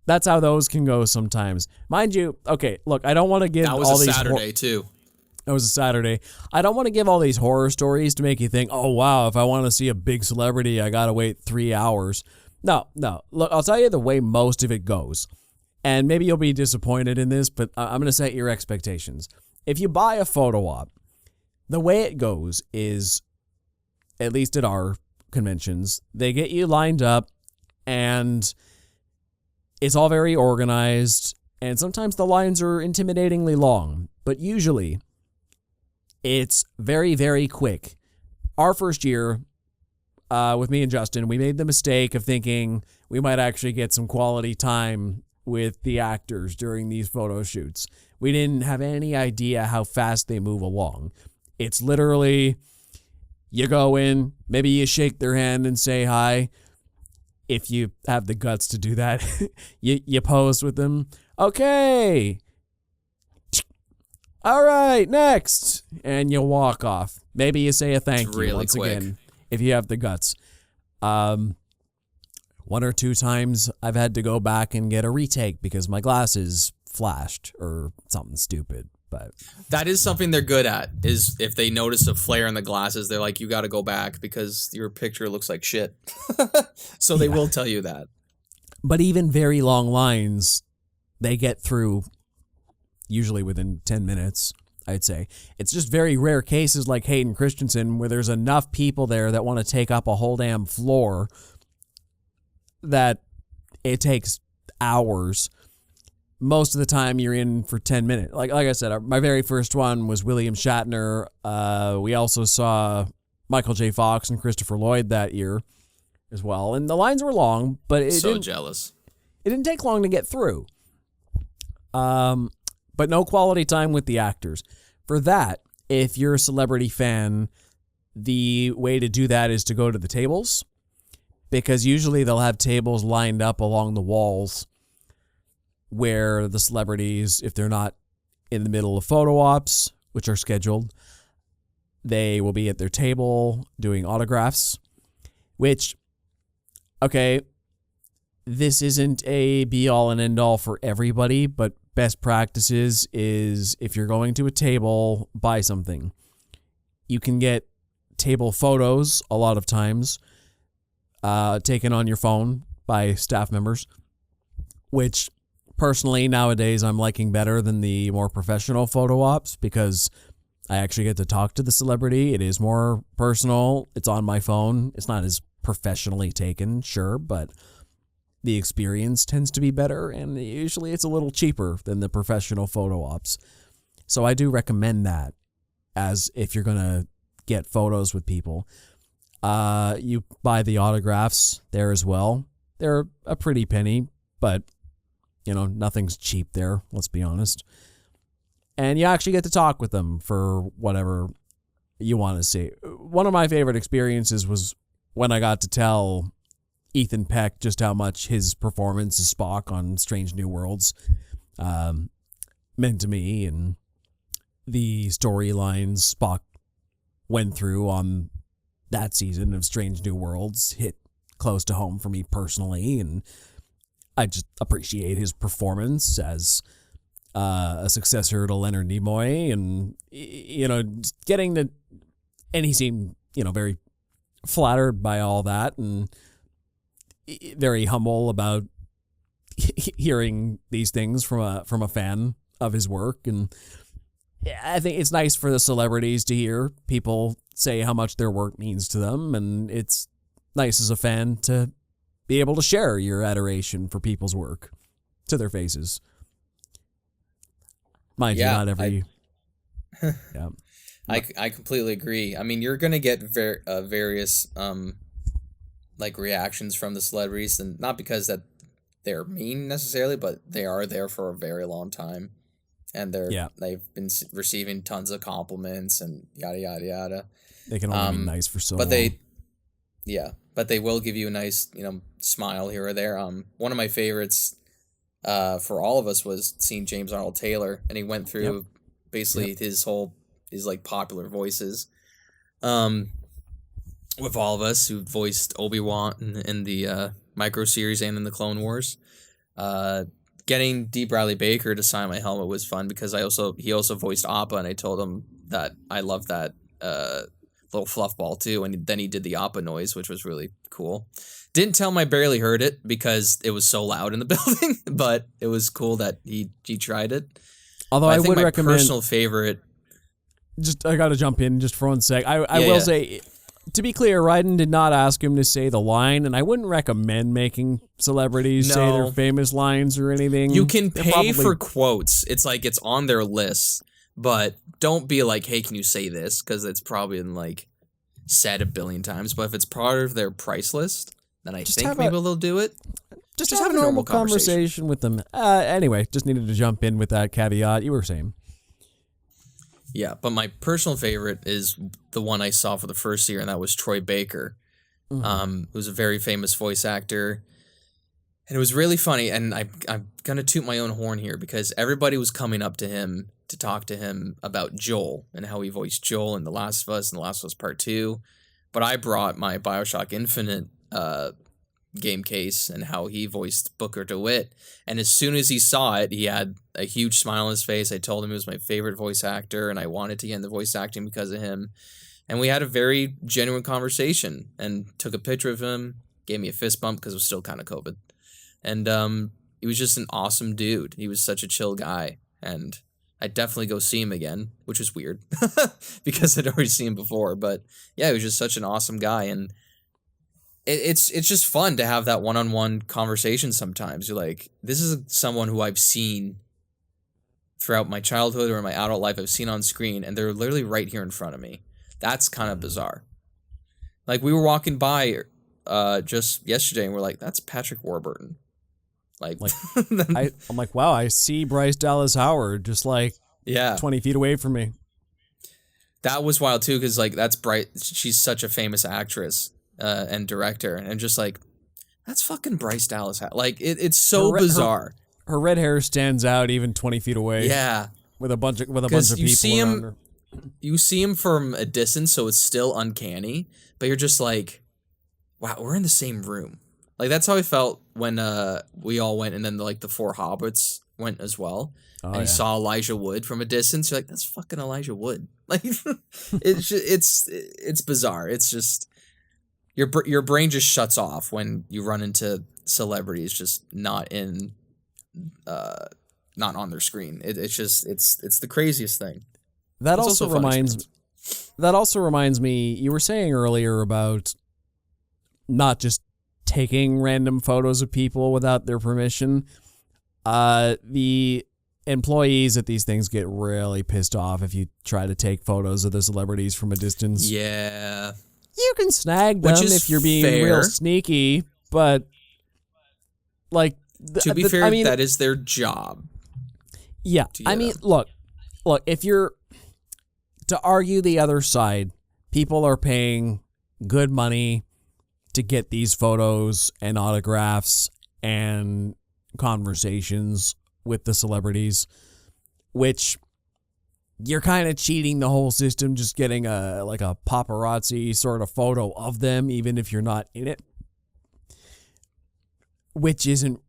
Speaker 1: those can go sometimes. Mind you, okay, look, I don't want to give
Speaker 2: That was
Speaker 1: all
Speaker 2: a
Speaker 1: these
Speaker 2: Saturday too.
Speaker 1: It was a Saturday. I don't want to give all these horror stories to make you think, oh, wow, if I want to see a big celebrity, I got to wait 3 hours. No. Look, I'll tell you the way most of it goes. And maybe you'll be disappointed in this, but I'm going to set your expectations. If you buy a photo op, the way it goes is, at least at our conventions, they get you lined up and it's all very organized. And sometimes the lines are intimidatingly long, but usually it's very, very quick. Our first year, with me and Justin, we made the mistake of thinking we might actually get some quality time with the actors during these photo shoots. We didn't have any idea how fast they move along. It's literally, you go in, maybe you shake their hand and say hi. If you have the guts to do that, you pose with them. Okay. All right, next. And you walk off. Maybe you say a thank you once again, if you have the guts. 1 or 2 times I've had to go back and get a retake because my glasses flashed or something stupid. But
Speaker 2: that is something they're good at, is if they notice a flare in the glasses, they're like, you got to go back because your picture looks like shit. So they will tell you that.
Speaker 1: But even very long lines, they get through usually within 10 minutes, I'd say. It's just very rare cases like Hayden Christensen where there's enough people there that want to take up a whole damn floor that it takes hours. Most of the time you're in for 10 minutes. Like I said, my very first one was William Shatner. We also saw Michael J. Fox and Christopher Lloyd that year as well. And the lines were long, but it didn't take long to get through. But no quality time with the actors. For that, if you're a celebrity fan, the way to do that is to go to the tables, because usually they'll have tables lined up along the walls where the celebrities, if they're not in the middle of photo ops, which are scheduled, they will be at their table doing autographs, which, okay, this isn't a be-all and end-all for everybody, but best practices is if you're going to a table, buy something. You can get table photos a lot of times taken on your phone by staff members, which personally nowadays I'm liking better than the more professional photo ops because I actually get to talk to the celebrity. It is more personal. It's on my phone. It's not as professionally taken, sure, but the experience tends to be better, and usually it's a little cheaper than the professional photo ops. So I do recommend that as if you're going to get photos with people. You buy the autographs there as well. They're a pretty penny, but, you know, nothing's cheap there, let's be honest. And you actually get to talk with them for whatever you want to see. One of my favorite experiences was when I got to tell Ethan Peck just how much his performance as Spock on Strange New Worlds meant to me, and the storylines Spock went through on that season of Strange New Worlds hit close to home for me personally, and I just appreciate his performance as a successor to Leonard Nimoy, and, you know, getting to, and he seemed, you know, very flattered by all that, and very humble about hearing these things from a fan of his work. And I think it's nice for the celebrities to hear people say how much their work means to them, and it's nice as a fan to be able to share your adoration for people's work to their faces. Mind you, not every... yeah.
Speaker 2: I completely agree. I mean, you're going to get various like reactions from the celebrities, and not because that they're mean necessarily, but they are there for a very long time, and they've been receiving tons of compliments and yada yada yada.
Speaker 1: They can only be nice for so
Speaker 2: but
Speaker 1: long.
Speaker 2: but they will give you a nice, smile here or there. One of my favorites for all of us was seeing James Arnold Taylor, and he went through basically his like popular voices with all of us who voiced Obi-Wan in the micro series and in the Clone Wars. Getting D. Bradley Baker to sign my helmet was fun because he also voiced Appa, and I told him that I loved that little fluff ball too, and then he did the Appa noise, which was really cool. Didn't tell him I barely heard it because it was so loud in the building, but it was cool that he tried it.
Speaker 1: Although I would recommend
Speaker 2: my personal favorite.
Speaker 1: I got to jump in just for 1 sec. I will say, to be clear, Raiden did not ask him to say the line, and I wouldn't recommend making celebrities say their famous lines or anything.
Speaker 2: You can pay for quotes. It's like it's on their list, but don't be like, hey, can you say this? Because it's probably been like said a billion times. But if it's part of their price list, then I think maybe they'll do it.
Speaker 1: Just have a normal conversation with them. Anyway, just needed to jump in with that caveat you were saying.
Speaker 2: Yeah, but my personal favorite is the one I saw for the first year, and that was Troy Baker, who's a very famous voice actor. And it was really funny, and I'm going to toot my own horn here because everybody was coming up to him to talk to him about Joel and how he voiced Joel in The Last of Us and The Last of Us Part 2. But I brought my BioShock Infinite game case and how he voiced Booker DeWitt. And as soon as he saw it, he had a huge smile on his face. I told him he was my favorite voice actor, and I wanted to get into voice acting because of him. And we had a very genuine conversation and took a picture of him, gave me a fist bump because it was still kind of COVID. And he was just an awesome dude. He was such a chill guy. And I'd definitely go see him again, which is weird because I'd already seen him before. But yeah, he was just such an awesome guy. And it's just fun to have that one-on-one conversation sometimes. You're like, this is someone who I've seen throughout my childhood or my adult life. I've seen on screen, and they're literally right here in front of me. That's kind of bizarre. Like, we were walking by just yesterday, and we're like, that's Patrick Warburton. Like
Speaker 1: I'm like, wow, I see Bryce Dallas Howard just 20 feet away from me.
Speaker 2: That was wild too, because that's Bryce. She's such a famous actress and director, and just that's fucking Bryce Dallas Howard. It's so bizarre.
Speaker 1: Her red hair stands out even 20 feet away.
Speaker 2: Yeah,
Speaker 1: with a bunch of people around her.
Speaker 2: You see him from a distance, so it's still uncanny, but you're just like, wow, we're in the same room. That's how I felt when we all went, and then the four hobbits went as well. And you saw Elijah Wood from a distance. You're like, that's fucking Elijah Wood. It's bizarre. It's just your brain just shuts off when you run into celebrities just not on their screen. It's the craziest thing.
Speaker 1: That also reminds me. You were saying earlier about not just taking random photos of people without their permission. The employees at these things get really pissed off if you try to take photos of the celebrities from a distance.
Speaker 2: Yeah.
Speaker 1: You can snag them if you're being real sneaky, but
Speaker 2: to be fair, that is their job.
Speaker 1: Yeah. I mean, look, if you're to argue the other side, people are paying good money to get these photos and autographs and conversations with the celebrities, which you're kind of cheating the whole system, just getting a paparazzi sort of photo of them, even if you're not in it, which isn't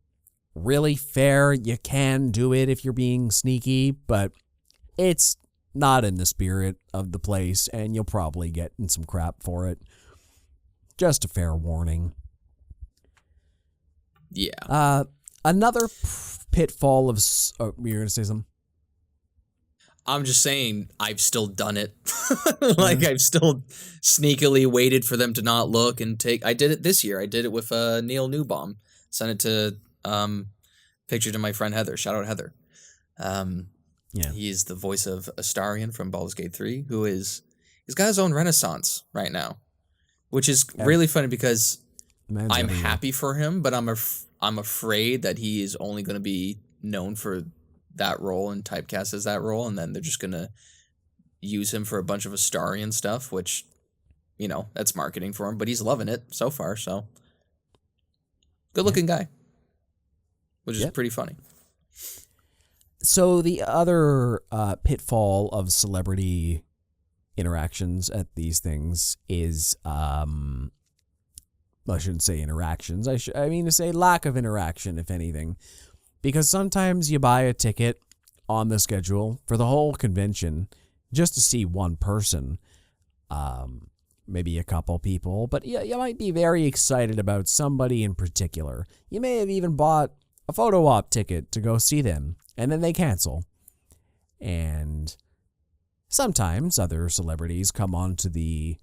Speaker 1: really fair. You can do it if you're being sneaky, but it's not in the spirit of the place, and you'll probably get in some crap for it. Just a fair warning.
Speaker 2: Yeah.
Speaker 1: Another pitfall of... Oh, you're going to say something?
Speaker 2: I'm just saying I've still done it. I've still sneakily waited for them to not look and take... I did it this year. I did it with Neil Newbaum. Sent it to... picture to my friend Heather. Shout out Heather.
Speaker 1: Yeah.
Speaker 2: He's the voice of Astarion from Baldur's Gate 3, he's got his own renaissance right now. Which is really funny because I'm happy for him, but I'm I'm afraid that he is only going to be known for that role and typecast as that role, and then they're just going to use him for a bunch of Astarion stuff, which, that's marketing for him, but he's loving it so far, so. Good-looking guy, which is pretty funny.
Speaker 1: So the other pitfall of celebrity interactions at these things is, I shouldn't say interactions. I mean to say lack of interaction, if anything, because sometimes you buy a ticket on the schedule for the whole convention just to see one person, maybe a couple people, but you might be very excited about somebody in particular. You may have even bought a photo op ticket to go see them, and then they cancel. And sometimes other celebrities come onto the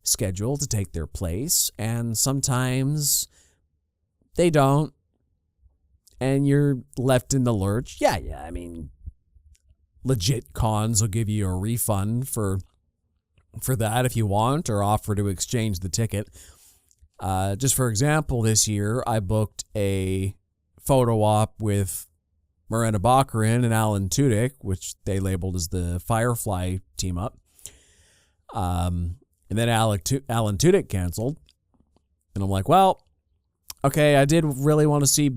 Speaker 1: schedule to take their place, and sometimes they don't, and you're left in the lurch. Yeah, I mean, legit cons will give you a refund for that if you want, or offer to exchange the ticket. Just for example, this year I booked a photo op with Miranda Baccarin and Alan Tudyk, which they labeled as the Firefly team up. And then Alan Tudyk canceled. And I'm like, well, okay, I did really want to see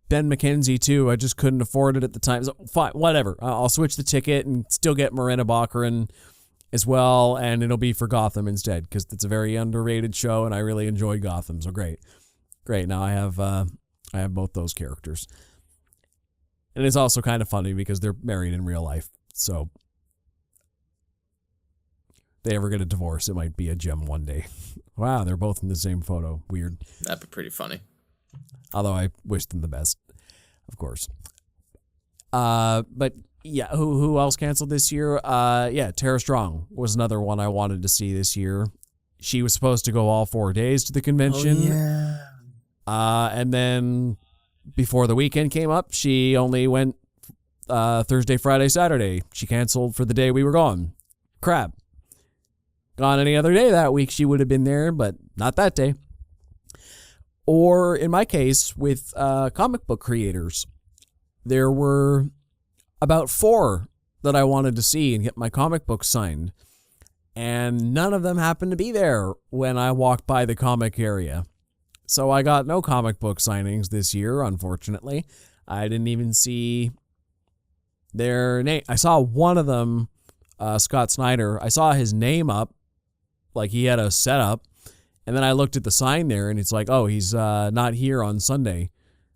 Speaker 1: Ben McKenzie too. I just couldn't afford it at the time. So fine, whatever. I'll switch the ticket and still get Miranda Baccarin as well, and it'll be for Gotham instead, because it's a very underrated show, and I really enjoy Gotham. So great. Now I have both those characters. And it's also kind of funny because they're married in real life. So if they ever get a divorce, it might be a gem one day. Wow, they're both in the same photo. Weird.
Speaker 2: That'd be pretty funny.
Speaker 1: Although I wish them the best, of course. But yeah, who else canceled this year? Tara Strong was another one I wanted to see this year. She was supposed to go all 4 days to the convention.
Speaker 2: Oh, yeah.
Speaker 1: And then before the weekend came up, she only went Thursday, Friday, Saturday. She canceled for the day we were gone. Crap. Gone any other day that week, she would have been there, but not that day. Or in my case, with comic book creators, there were about 4 that I wanted to see and get my comic book signed. And none of them happened to be there when I walked by the comic area. So I got no comic book signings this year, unfortunately. I didn't even see their name. I saw one of them, Scott Snyder. I saw his name up, like he had a setup. And then I looked at the sign there, and it's like, oh, he's not here on Sunday.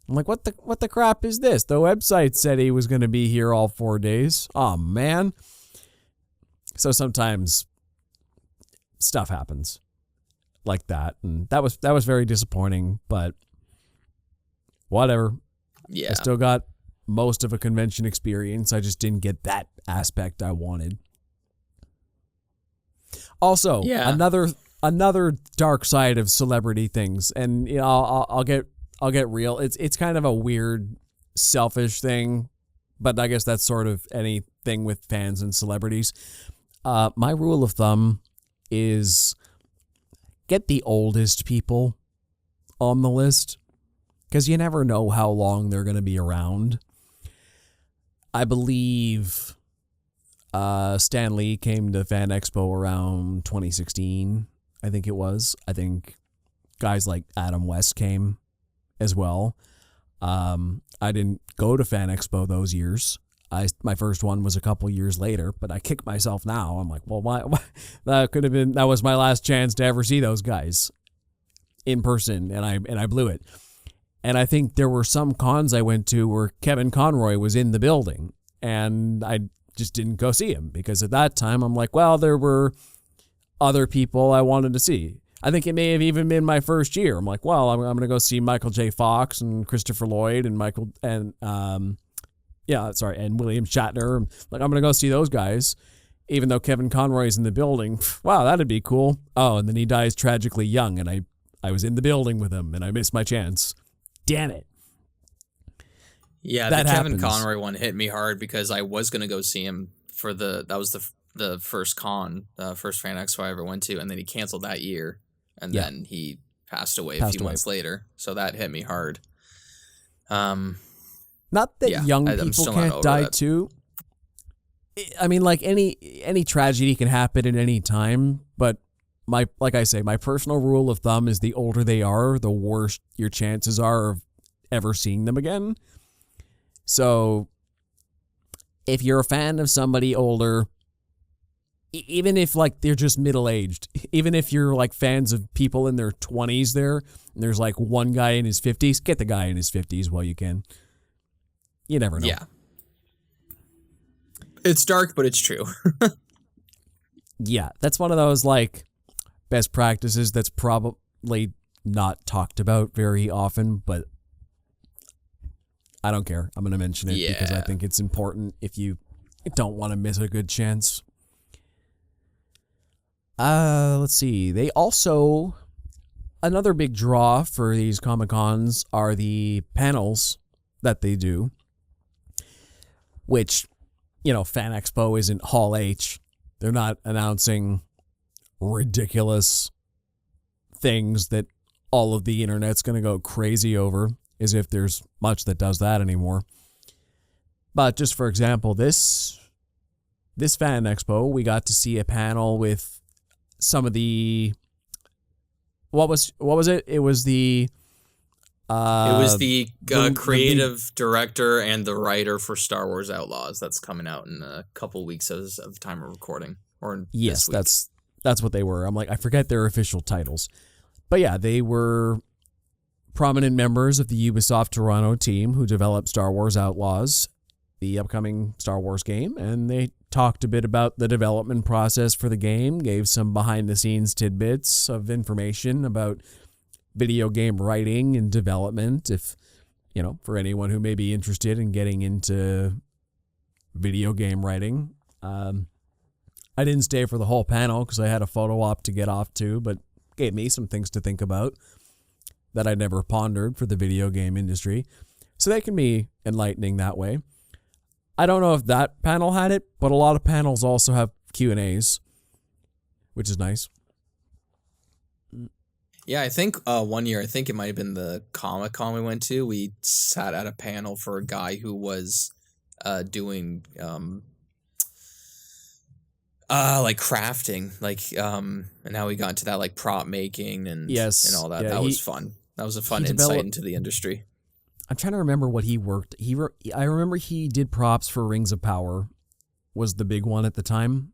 Speaker 1: I'm like, what the crap is this? The website said he was going to be here all 4 days. Oh, man. So sometimes stuff happens like that, and that was very disappointing, but whatever.
Speaker 2: Yeah.
Speaker 1: I still got most of a convention experience. I just didn't get that aspect I wanted. Also, another dark side of celebrity things, and I'll get real. It's kind of a weird, selfish thing, but I guess that's sort of anything with fans and celebrities. My rule of thumb is get the oldest people on the list, because you never know how long they're going to be around. I believe Stan Lee came to Fan Expo around 2016, I think it was. I think guys like Adam West came as well. I didn't go to Fan Expo those years. My first one was a couple years later, but I kick myself now. I'm like, well, why? That was my last chance to ever see those guys in person, and I blew it. And I think there were some cons I went to where Kevin Conroy was in the building, and I just didn't go see him, because at that time I'm like, well, there were other people I wanted to see. I think it may have even been my first year. I'm like, well, I'm going to go see Michael J. Fox and Christopher Lloyd and and William Shatner. Like, I'm going to go see those guys, even though Kevin Conroy's in the building. Wow, that'd be cool. Oh, and then he dies tragically young, and I was in the building with him, and I missed my chance. Damn it.
Speaker 2: Yeah,
Speaker 1: that
Speaker 2: the
Speaker 1: happens.
Speaker 2: Kevin Conroy one hit me hard, because I was going to go see him for that was the first first Fan Expo I ever went to, and then he canceled that year, and then he passed away a few months later. So that hit me hard.
Speaker 1: Not that
Speaker 2: Yeah,
Speaker 1: young
Speaker 2: I'm
Speaker 1: people
Speaker 2: still not
Speaker 1: can't
Speaker 2: over
Speaker 1: die
Speaker 2: that.
Speaker 1: too. I mean, like any tragedy can happen at any time, but like I say, my personal rule of thumb is the older they are, the worse your chances are of ever seeing them again. So if you're a fan of somebody older, even if like they're just middle-aged, even if you're like fans of people in their 20s there, and there's like one guy in his 50s, get the guy in his 50s while you can. You never know.
Speaker 2: Yeah. It's dark, but it's true.
Speaker 1: Yeah, that's one of those like best practices that's probably not talked about very often, but I don't care. I'm going to mention it because I
Speaker 2: Yeah.
Speaker 1: think it's important if you don't want to miss a good chance. Let's see. They also, another big draw for these Comic-Cons are the panels that they do, which, you know, Fan Expo isn't Hall H. They're not announcing ridiculous things that all of the internet's going to go crazy over, as if there's much that does that anymore. But just for example, this Fan Expo, we got to see a panel with some of the what was it? It was the
Speaker 2: It was the
Speaker 1: the
Speaker 2: creative director and the writer for Star Wars Outlaws that's coming out in a couple weeks of time of recording. Or
Speaker 1: yes,
Speaker 2: this week.
Speaker 1: that's what they were. I'm like, I forget their official titles, but yeah, they were prominent members of the Ubisoft Toronto team who developed Star Wars Outlaws, the upcoming Star Wars game, and they talked a bit about the development process for the game, gave some behind-the-scenes tidbits of information about video game writing and development, if, you know, for anyone who may be interested in getting into video game writing. I didn't stay for the whole panel because I had a photo op to get off to, but gave me some things to think about that I never pondered for the video game industry. So they can be enlightening that way. I don't know if that panel had it, but a lot of panels also have Q&As, which is nice.
Speaker 2: Yeah, I think one year, I think it might have been the Comic-Con we went to, we sat at a panel for a guy who was doing like crafting, like and how we got into that, like prop making and
Speaker 1: Yes,
Speaker 2: and all that.
Speaker 1: yeah,
Speaker 2: That was fun. That was a fun
Speaker 1: he
Speaker 2: insight
Speaker 1: developed-
Speaker 2: into the industry.
Speaker 1: I'm trying to remember what he worked. I remember he did props for Rings of Power, was the big one at the time.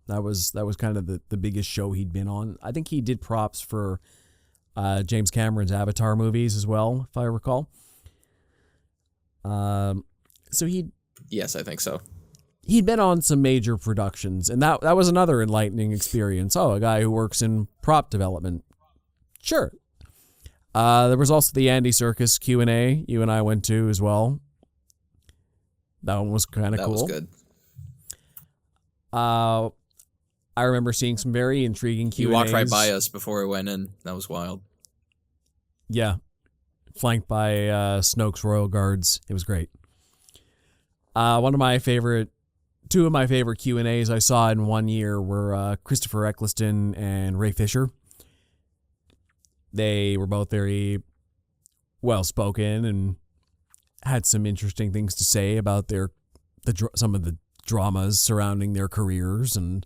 Speaker 1: That was kind of the biggest show he'd been on. I think he did props for James Cameron's Avatar movies as well, if I recall. So
Speaker 2: Yes, I think so.
Speaker 1: he'd been on some major productions, and that was another enlightening experience. Oh, a guy who works in prop development. Sure. There was also the Andy Serkis Q&A you and I went to as well. That one was kind of cool.
Speaker 2: That was good.
Speaker 1: I remember seeing some very intriguing Q&As.
Speaker 2: You walked right by us before we went in. That was wild.
Speaker 1: Yeah. Flanked by Snoke's Royal Guards. It was great. Two of my favorite Q&As I saw in one year were Christopher Eccleston and Ray Fisher. They were both very well-spoken and had some interesting things to say about some of the dramas surrounding their careers, and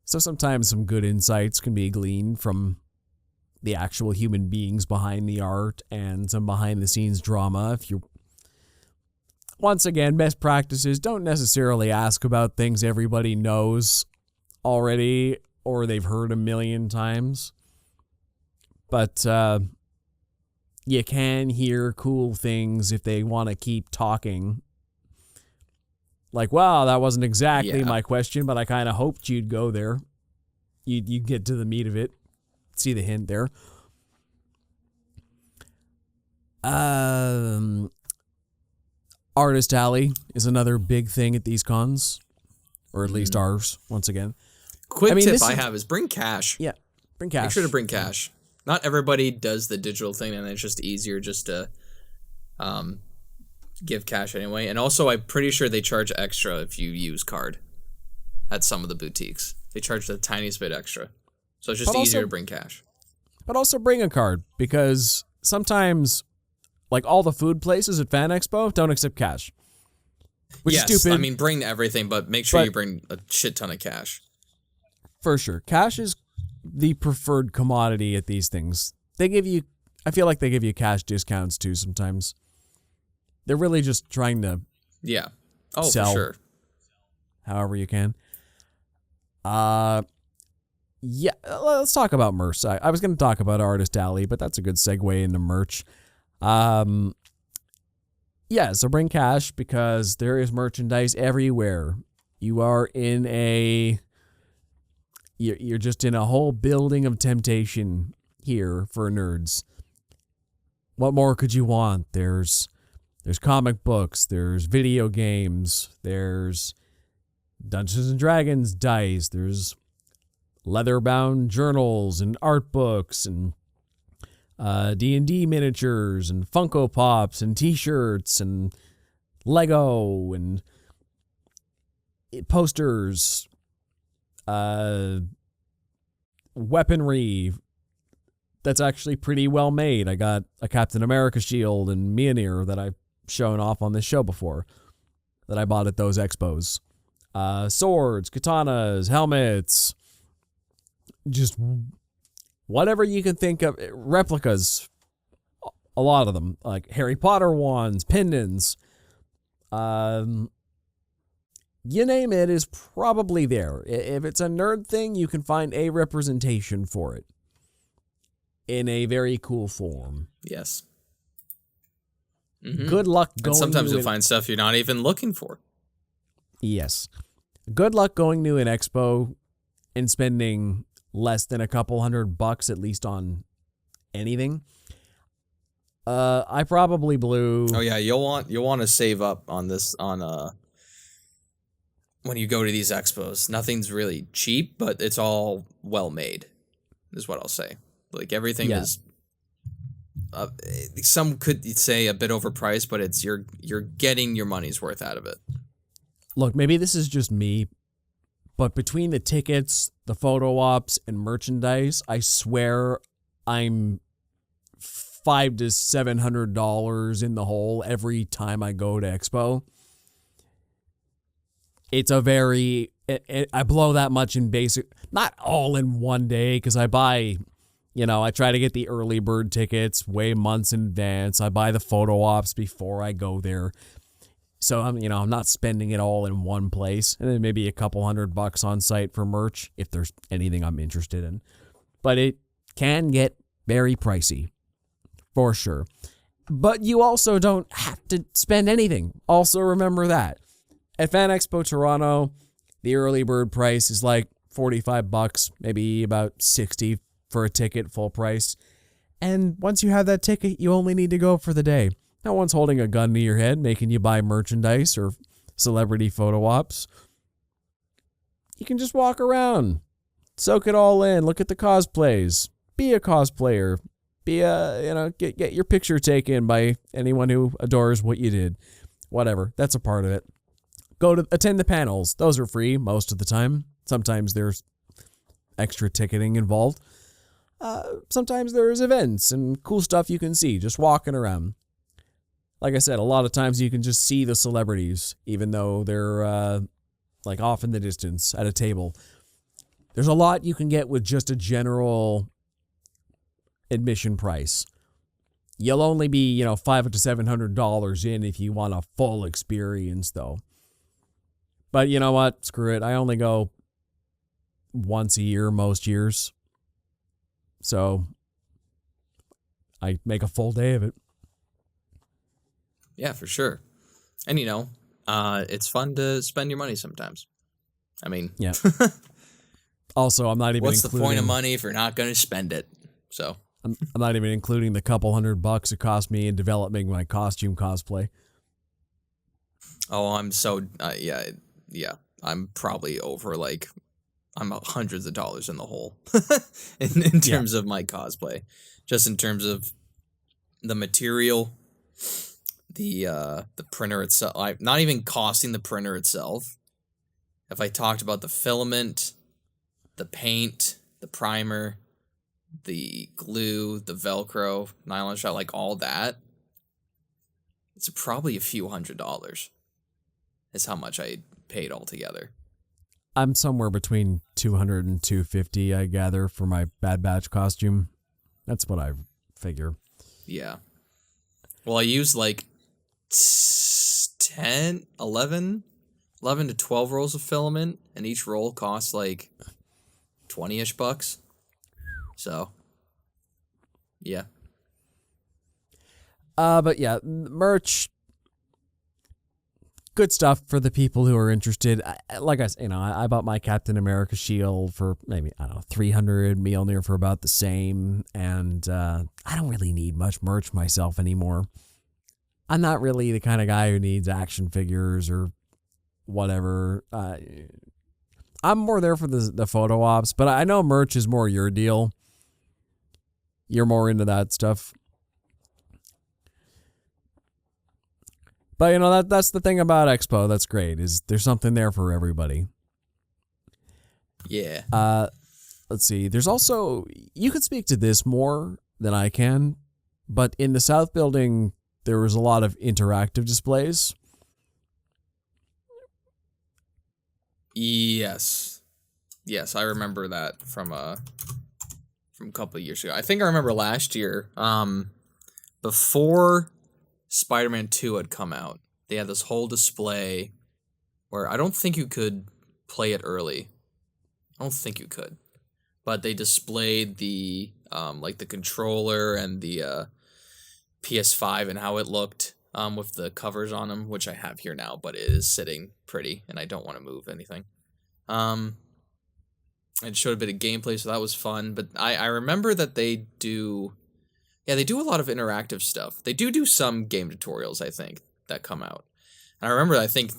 Speaker 1: so sometimes some good insights can be gleaned from the actual human beings behind the art and some behind-the-scenes drama. Once again, best practices, don't necessarily ask about things everybody knows already or they've heard a million times. But you can hear cool things if they want to keep talking. Like, wow, that wasn't exactly my question, but I kind of hoped you'd go there. You get to the meat of it. See the hint there. Artist Alley is another big thing at these cons, or at least ours, once again.
Speaker 2: Quick tip I have is bring cash.
Speaker 1: Yeah, bring cash.
Speaker 2: Make sure to bring cash. Not everybody does the digital thing, and it's just easier just to give cash anyway. And also, I'm pretty sure they charge extra if you use card at some of the boutiques. They charge the tiniest bit extra. So it's just easier to bring cash.
Speaker 1: But also bring a card, because sometimes like all the food places at Fan Expo don't accept cash. Which is stupid.
Speaker 2: I mean, bring everything, but make sure
Speaker 1: But-
Speaker 2: you bring a shit ton of cash.
Speaker 1: For sure. Cash is the preferred commodity at these things. I feel like they give you cash discounts too sometimes. They're really just trying to
Speaker 2: Yeah. Oh,
Speaker 1: sell
Speaker 2: for sure.
Speaker 1: however you can. Yeah, let's talk about merch. I was going to talk about Artist Alley, but that's a good segue into merch. Yeah, so bring cash because there is merchandise everywhere. You are you're just in a whole building of temptation here for nerds. What more could you want? There's comic books, there's video games, there's Dungeons and Dragons dice, there's leather-bound journals and art books and D&D miniatures and Funko Pops and t-shirts and Lego and posters, weaponry that's actually pretty well made. I got a Captain America shield and Mjolnir that I've shown off on this show before that I bought at those expos. Swords, katanas, helmets, just whatever you can think of. Replicas, a lot of them, like Harry Potter wands, pendants. You name it is probably there. If it's a nerd thing, you can find a representation for it in a very cool form.
Speaker 2: Yes. Mm-hmm.
Speaker 1: Good luck going.
Speaker 2: And sometimes you'll find stuff you're not even looking for.
Speaker 1: Yes. Good luck going to an expo and spending less than a couple $100 at least on anything. I probably blew.
Speaker 2: Oh yeah, you'll want to save up on this when you go to these expos. Nothing's really cheap, but it's all well made, is what I'll say. Like everything is. Some could say a bit overpriced, but it's you're getting your money's worth out of it.
Speaker 1: Look, maybe this is just me, but between the tickets, the photo ops, and merchandise, I swear I'm $500 to $700 in the hole every time I go to Expo. It's a very I blow that much in basic, not all in one day, because I buy. I try to get the early bird tickets way months in advance. I buy the photo ops before I go there. So I'm not spending it all in one place. And then maybe a couple $100 on site for merch if there's anything I'm interested in. But it can get very pricey, for sure. But you also don't have to spend anything. Also remember that. At Fan Expo Toronto, the early bird price is like $45, maybe about $60 for a ticket, full price. And once you have that ticket, you only need to go for the day. No one's holding a gun to your head, making you buy merchandise or celebrity photo ops. You can just walk around, soak it all in, look at the cosplays, be a cosplayer, get your picture taken by anyone who adores what you did. Whatever, that's a part of it. Go to attend the panels. Those are free most of the time. Sometimes there's extra ticketing involved. Sometimes there's events and cool stuff you can see just walking around. Like I said, a lot of times you can just see the celebrities, even though they're off in the distance at a table. There's a lot you can get with just a general admission price. You'll only be, $500 to $700 in if you want a full experience, though. But you know what? Screw it. I only go once a year most years. So I make a full day of it.
Speaker 2: Yeah, for sure. And it's fun to spend your money sometimes. I mean,
Speaker 1: yeah. Also, I'm not even
Speaker 2: what's the point of money if you're not going to spend it? So
Speaker 1: I'm not even including the couple $100 it cost me in developing my costume cosplay.
Speaker 2: Oh, I'm so yeah. I'm probably over I'm hundreds of dollars in the hole in terms of my cosplay, just in terms of the material, the printer itself. I'm not even costing the printer itself. If I talked about the filament, the paint, the primer, the glue, the Velcro, nylon shot, all that, It's probably a few $100s. Is how much I paid altogether.
Speaker 1: I'm somewhere between 200 and 250, I gather, for my Bad Batch costume. That's what I figure.
Speaker 2: Yeah. Well, I used like 10, 11 to 12 rolls of filament, and each roll costs like 20-ish bucks. So, yeah.
Speaker 1: But yeah, merch, good stuff for the people who are interested. Like I said, I bought my Captain America shield for maybe, I don't know, 300, Mjolnir for about the same, and I don't really need much merch myself anymore. I'm not really the kind of guy who needs action figures or whatever. I'm more there for the photo ops, but I know merch is more your deal. You're more into that stuff. But, that's the thing about Expo that's great, is there's something there for everybody.
Speaker 2: Yeah.
Speaker 1: Let's see. There's also, you could speak to this more than I can, but in the South Building, there was a lot of interactive displays.
Speaker 2: Yes, I remember that from a couple of years ago. I think I remember last year, before Spider-Man 2 had come out, they had this whole display where I don't think you could play it early. I don't think you could, but they displayed the like the controller and the PS5 and how it looked with the covers on them, which I have here now, but it is sitting pretty, and I don't want to move anything. It showed a bit of gameplay, so that was fun. But I remember that they do a lot of interactive stuff. They do some game tutorials, I think, that come out. And I remember, I think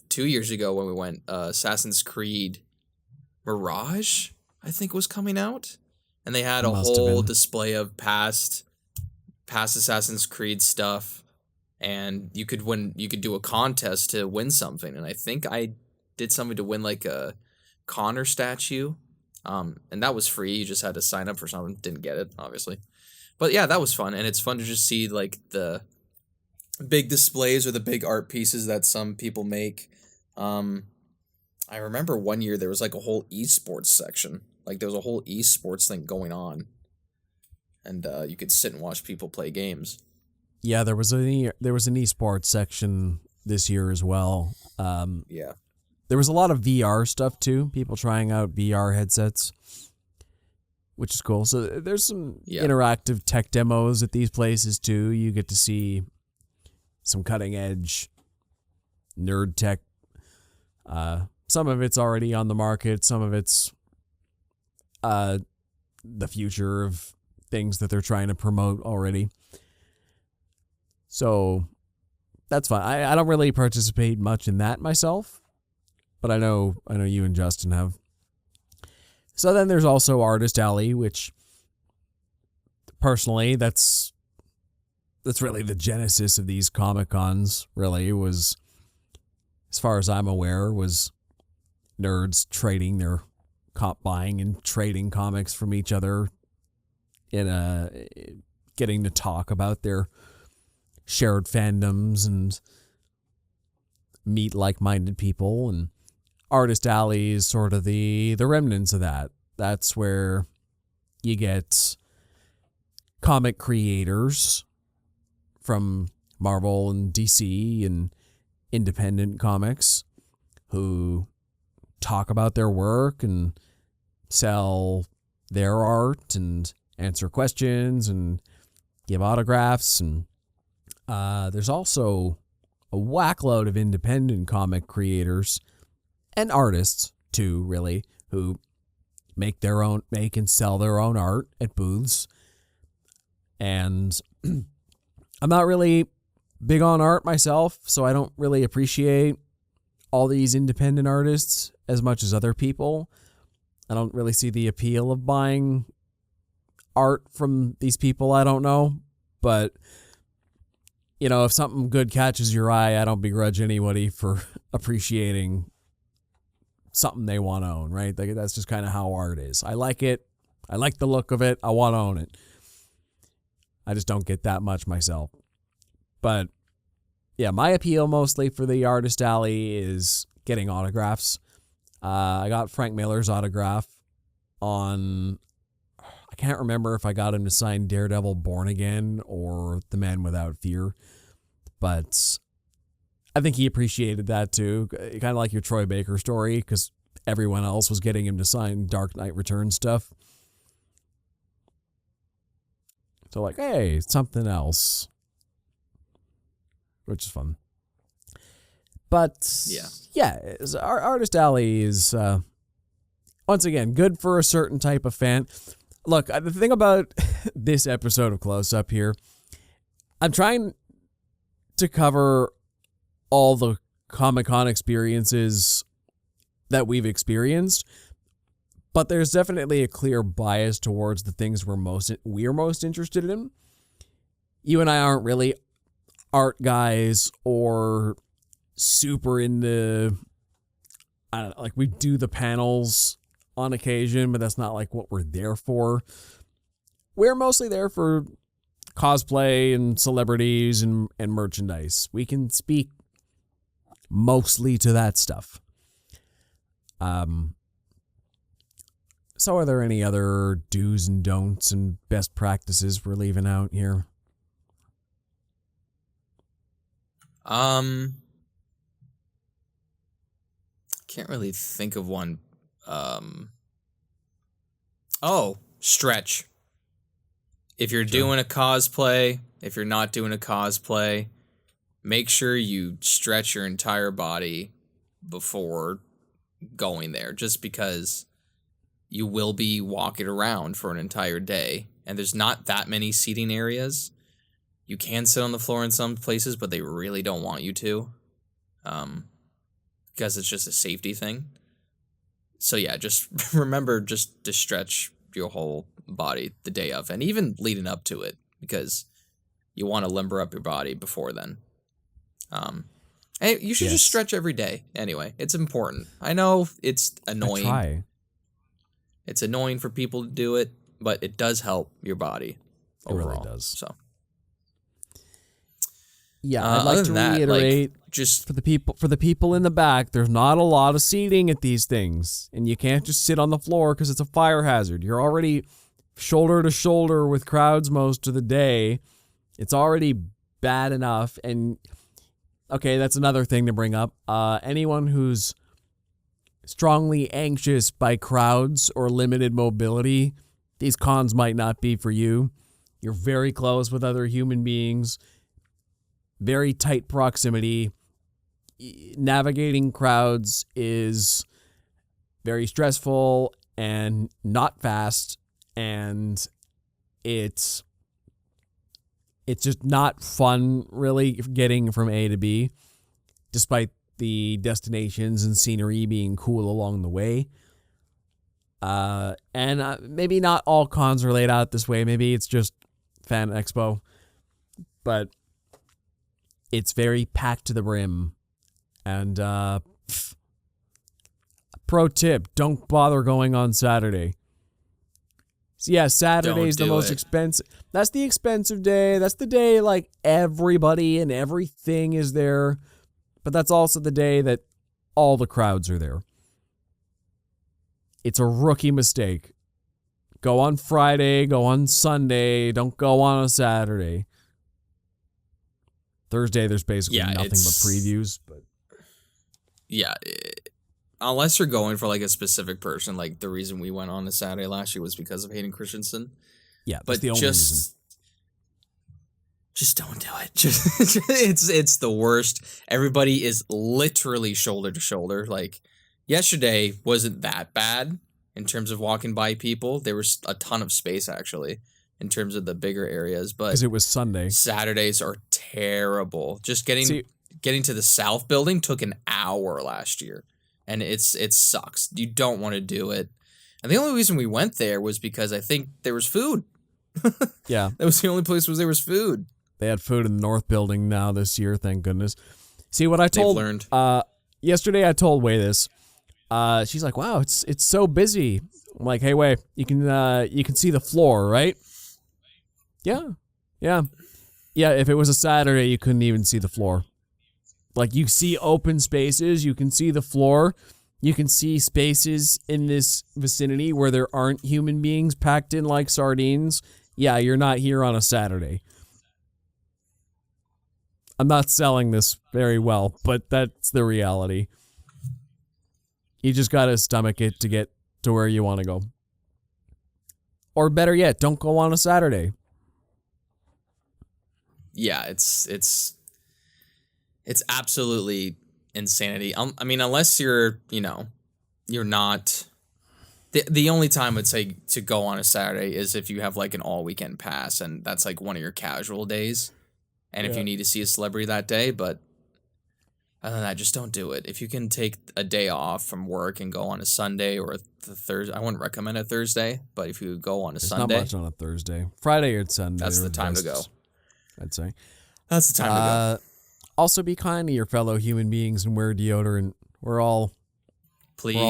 Speaker 2: 2 years ago when we went, Assassin's Creed Mirage, I think, was coming out, and they had a whole display of past Assassin's Creed stuff, and you could do a contest to win something, and I think I did something to win like a Connor statue, and that was free. You just had to sign up for something. Didn't get it, obviously, but yeah, that was fun, and it's fun to just see like the big displays or the big art pieces that some people make. I remember one year there was like a whole esports section. Like there was a whole esports thing going on, and you could sit and watch people play games.
Speaker 1: Yeah, there was an esports section this year as well.
Speaker 2: Yeah.
Speaker 1: There was a lot of VR stuff too. People trying out VR headsets, which is cool. So there's some interactive tech demos at these places too. You get to see some cutting edge nerd tech. Some of it's already on the market. Some of it's the future of things that they're trying to promote already. So that's fine. I don't really participate much in that myself, but I know you and Justin have. So then there's also Artist Alley, which personally that's really the genesis of these Comic-Cons, really. It was, as far as I'm aware, was nerds trading their buying and trading comics from each other in getting to talk about their shared fandoms and meet like-minded people. And Artist Alley is sort of the remnants of that. That's where you get comic creators from Marvel and DC and independent comics who talk about their work and sell their art and answer questions and give autographs. And there's also a whackload of independent comic creators and artists too, really, who make and sell their own art at booths. And I'm not really big on art myself, so I don't really appreciate all these independent artists as much as other people. I don't really see the appeal of buying art from these people I don't know, but if something good catches your eye, I don't begrudge anybody for appreciating something they want to own, right? That's just kind of how art is. I like it. I like the look of it. I want to own it. I just don't get that much myself. But yeah, my appeal mostly for the artist alley is getting autographs. I got Frank Miller's autograph on, I can't remember if I got him to sign Daredevil Born Again or The Man Without Fear, but I think he appreciated that too. Kind of like your Troy Baker story, because everyone else was getting him to sign Dark Knight Returns stuff. So like, hey, something else, which is fun. But yeah, our artist alley is once again good for a certain type of fan. Look, the thing about this episode of Close Up here, I'm trying to cover all the Comic-Con experiences that we've experienced, but there's definitely a clear bias towards the things we're most interested in. You and I aren't really art guys or super into, I don't know, like we do the panels on occasion, but that's not like what we're there for. We're mostly there for cosplay and celebrities and merchandise. We can speak mostly to that stuff. So are there any other do's and don'ts and best practices we're leaving out here?
Speaker 2: Can't really think of one. Stretch. If you're doing a cosplay, if you're not doing a cosplay, make sure you stretch your entire body before going there, just because you will be walking around for an entire day, and there's not that many seating areas. You can sit on the floor in some places, but they really don't want you to, because it's just a safety thing. So yeah, just remember just to stretch your whole body the day of, and even leading up to it, because you want to limber up your body before then. Hey, you should just stretch every day. Anyway, it's important. I know it's annoying.
Speaker 1: I try.
Speaker 2: It's annoying for people to do it, but it does help your body overall.
Speaker 1: It really does.
Speaker 2: So,
Speaker 1: yeah, I'd like to reiterate,
Speaker 2: just
Speaker 1: for the people in the back, there's not a lot of seating at these things, and you can't just sit on the floor because it's a fire hazard. You're already shoulder to shoulder with crowds most of the day. It's already bad enough, and okay, that's another thing to bring up. Anyone who's strongly anxious by crowds or limited mobility, these cons might not be for you. You're very close with other human beings, very tight proximity. Navigating crowds is very stressful and not fast, and it's just not fun really getting from A to B, despite the destinations and scenery being cool along the way. And maybe not all cons are laid out this way. Maybe it's just Fan Expo, but it's very packed to the brim. And pro tip, don't bother going on Saturday. So yeah, Saturday's the most expensive. That's the expensive day. That's the day like everybody and everything is there. But that's also the day that all the crowds are there. It's a rookie mistake. Go on Friday, go on Sunday, don't go on a Saturday. Thursday, there's basically nothing but previews. But
Speaker 2: yeah, unless you're going for like a specific person, like the reason we went on a Saturday last year was because of Hayden Christensen.
Speaker 1: Yeah, that's the only reason.
Speaker 2: Just don't do it. It's the worst. Everybody is literally shoulder to shoulder. Like yesterday wasn't that bad in terms of walking by people. There was a ton of space actually in terms of the bigger areas, but
Speaker 1: because it was Sunday.
Speaker 2: Saturdays are terrible. Just getting to the South building took an hour last year, and it sucks. You don't want to do it. And the only reason we went there was because I think there was food.
Speaker 1: Yeah,
Speaker 2: that was the only place where there was food.
Speaker 1: They had food in the North building now this year, thank goodness. See what I told yesterday. I told Wei this. She's like, "Wow, it's so busy." I'm like, "Hey, Wei, you can see the floor, right?" Yeah. If it was a Saturday, you couldn't even see the floor. Like, you see open spaces, you can see the floor, you can see spaces in this vicinity where there aren't human beings packed in like sardines. Yeah, you're not here on a Saturday. I'm not selling this very well, but that's the reality. You just gotta stomach it to get to where you want to go. Or better yet, don't go on a Saturday.
Speaker 2: Yeah, it's absolutely insanity. I mean, unless you're not. The only time I'd say to go on a Saturday is if you have like an all weekend pass, and that's like one of your casual days. And if you need to see a celebrity that day, but other than that, just don't do it. If you can take a day off from work and go on a Sunday or the Thursday, I wouldn't recommend a Thursday, but if you go on a Sunday.
Speaker 1: Not much on a Thursday. Friday or Sunday.
Speaker 2: That's the time to go.
Speaker 1: I'd say.
Speaker 2: That's the time to go.
Speaker 1: Also, be kind to your fellow human beings and wear deodorant. We're all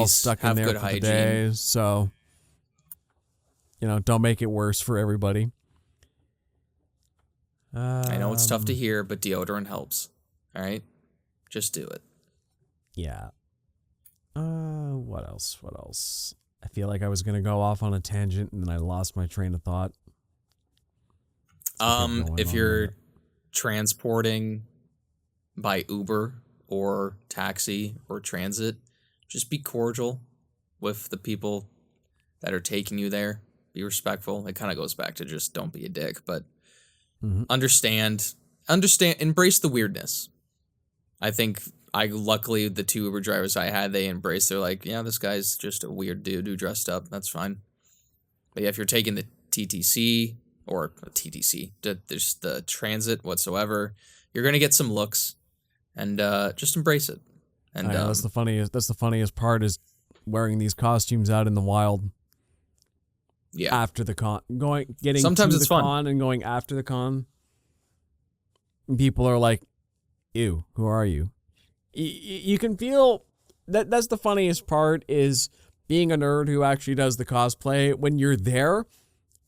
Speaker 1: stuck in there for hygiene. The day, so don't make it worse for everybody.
Speaker 2: I know it's tough to hear, but deodorant helps. All right, just do it.
Speaker 1: Yeah. What else? I feel like I was gonna go off on a tangent and then I lost my train of thought.
Speaker 2: If you're transporting by Uber or taxi or transit, just be cordial with the people that are taking you there. Be respectful. It kind of goes back to just don't be a dick, but understand, embrace the weirdness. I think luckily the two Uber drivers I had, they embraced. They're like, yeah, this guy's just a weird dude who dressed up. That's fine. But yeah, if you're taking the TTC or TTC, there's the transit whatsoever, you're gonna get some looks, and just embrace it. And
Speaker 1: that's the funniest part is wearing these costumes out in the wild. Yeah. After the con, getting sometimes to it's the fun. Con and going after the con. And people are like, "Ew, who are you?" You can feel that. That's the funniest part is being a nerd who actually does the cosplay. When you're there,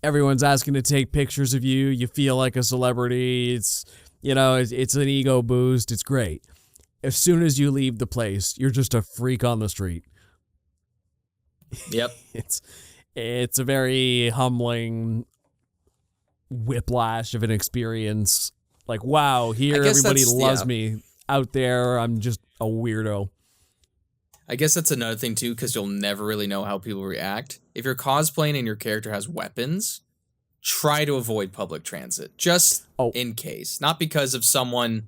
Speaker 1: everyone's asking to take pictures of you. You feel like a celebrity. It's an ego boost. It's great. As soon as you leave the place, you're just a freak on the street.
Speaker 2: Yep.
Speaker 1: It's a very humbling whiplash of an experience. Like, wow, here everybody loves me. Out there, I'm just a weirdo.
Speaker 2: I guess that's another thing, too, because you'll never really know how people react. If you're cosplaying and your character has weapons, try to avoid public transit. Just in case. Not because of someone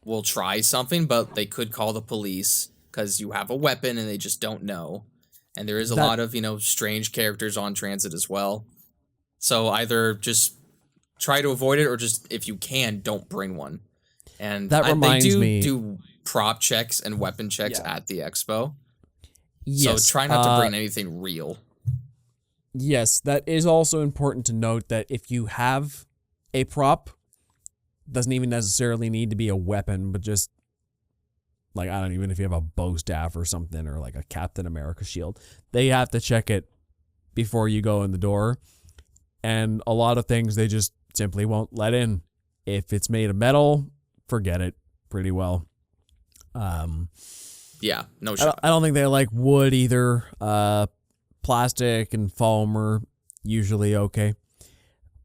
Speaker 2: will try something, but they could call the police because you have a weapon and they just don't know. And there is a lot of, strange characters on transit as well. So either just try to avoid it or just, if you can, don't bring one. And
Speaker 1: that reminds me,
Speaker 2: they do prop checks and weapon checks at the expo. Yes. So try not to bring anything real.
Speaker 1: Yes, that is also important to note that if you have a prop, doesn't even necessarily need to be a weapon, but just like, I don't even if you have a bow staff or something or like a Captain America shield, they have to check it before you go in the door. And a lot of things they just simply won't let in. If it's made of metal, forget it pretty well.
Speaker 2: Yeah, no shot.
Speaker 1: I don't think they like wood either. Plastic and foam are usually okay.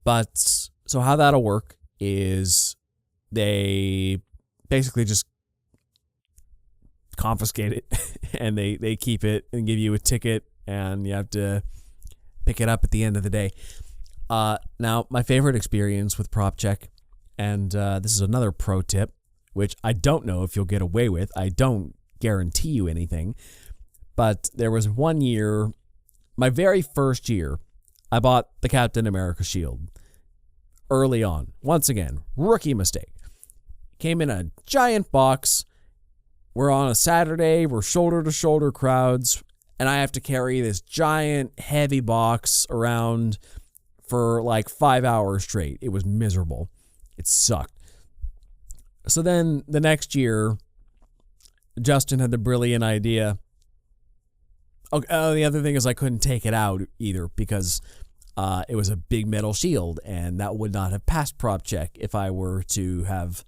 Speaker 1: But so how that'll work is they basically just confiscate it and they keep it and give you a ticket and you have to pick it up at the end of the day. Now, my favorite experience with prop check, and this is another pro tip, which I don't know if you'll get away with. I don't guarantee you anything. But there was one year, my very first year, I bought the Captain America shield early on. Once again, rookie mistake. Came in a giant box. We're on a Saturday. We're shoulder-to-shoulder crowds. And I have to carry this giant, heavy box around for like 5 hours straight. It was miserable. It sucked. So then the next year, Justin had the brilliant idea. The other thing is I couldn't take it out either because it was a big metal shield and that would not have passed prop check if I were to have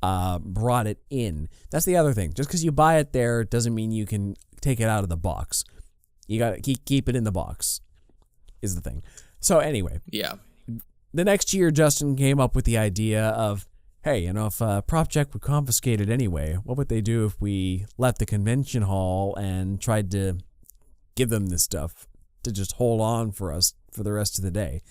Speaker 1: brought it in. That's the other thing. Just because you buy it there doesn't mean you can take it out of the box. You got to keep it in the box is the thing. So anyway.
Speaker 2: Yeah.
Speaker 1: The next year, Justin came up with the idea of, hey, if Prop Check would confiscate it anyway, what would they do if we left the convention hall and tried to give them this stuff to just hold on for us for the rest of the day?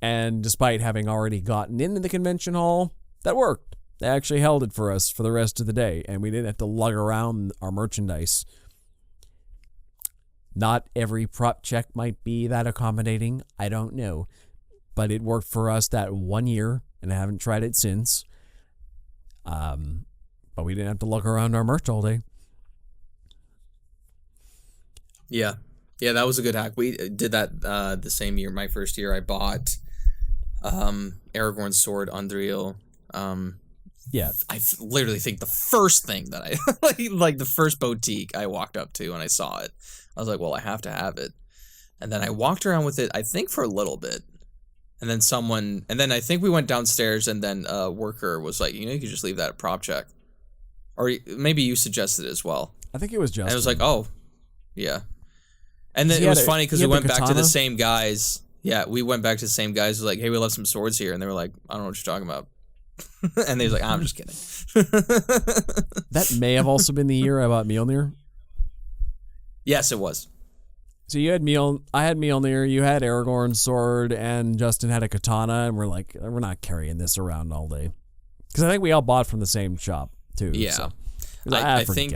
Speaker 1: And despite having already gotten into the convention hall, that worked. They actually held it for us for the rest of the day, and we didn't have to lug around our merchandise. Not every Prop Check might be that accommodating. I don't know. But it worked for us that 1 year, and I haven't tried it since. But we didn't have to look around our merch all day.
Speaker 2: Yeah, that was a good hack. We did that the same year. My first year, I bought Aragorn's sword, Undreal.
Speaker 1: Yeah,
Speaker 2: I literally think the first thing that I like the first boutique I walked up to and I saw it, I was like, well, I have to have it. And then I walked around with it, I think for a little bit. And then I think we went downstairs, and then a worker was like, you could just leave that at Prop Check. Or maybe you suggested it as well.
Speaker 1: I think it was Justin.
Speaker 2: And I was like, oh, yeah. And then it was funny because we went back to the same guys. Yeah, we went back to the same guys. Who was like, hey, we left some swords here. And they were like, I don't know what you're talking about. And they was like, I'm just kidding.
Speaker 1: That may have also been the year I bought Mjolnir.
Speaker 2: Yes, it was.
Speaker 1: So you had I had Mjolnir, you had Aragorn's sword, and Justin had a katana, and we're like, we're not carrying this around all day. Because I think we all bought from the same shop, too.
Speaker 2: Yeah.
Speaker 1: So.
Speaker 2: I think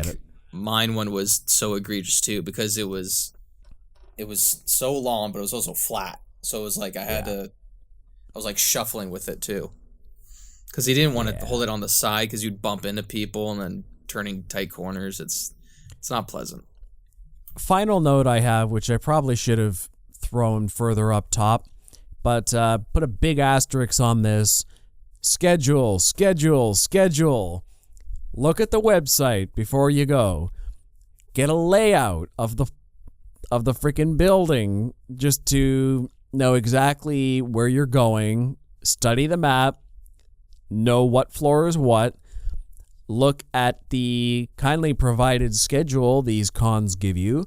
Speaker 2: mine one was so egregious, too, because it was so long, but it was also flat. So it was like I was like shuffling with it, too. Because he didn't want to hold it on the side because you'd bump into people and then turning tight corners. It's not pleasant.
Speaker 1: Final note I have, which I probably should have thrown further up top, but put a big asterisk on this. Schedule. Look at the website before you go. Get a layout of the freaking building just to know exactly where you're going. Study the map. Know what floor is what. Look at the kindly provided schedule these cons give you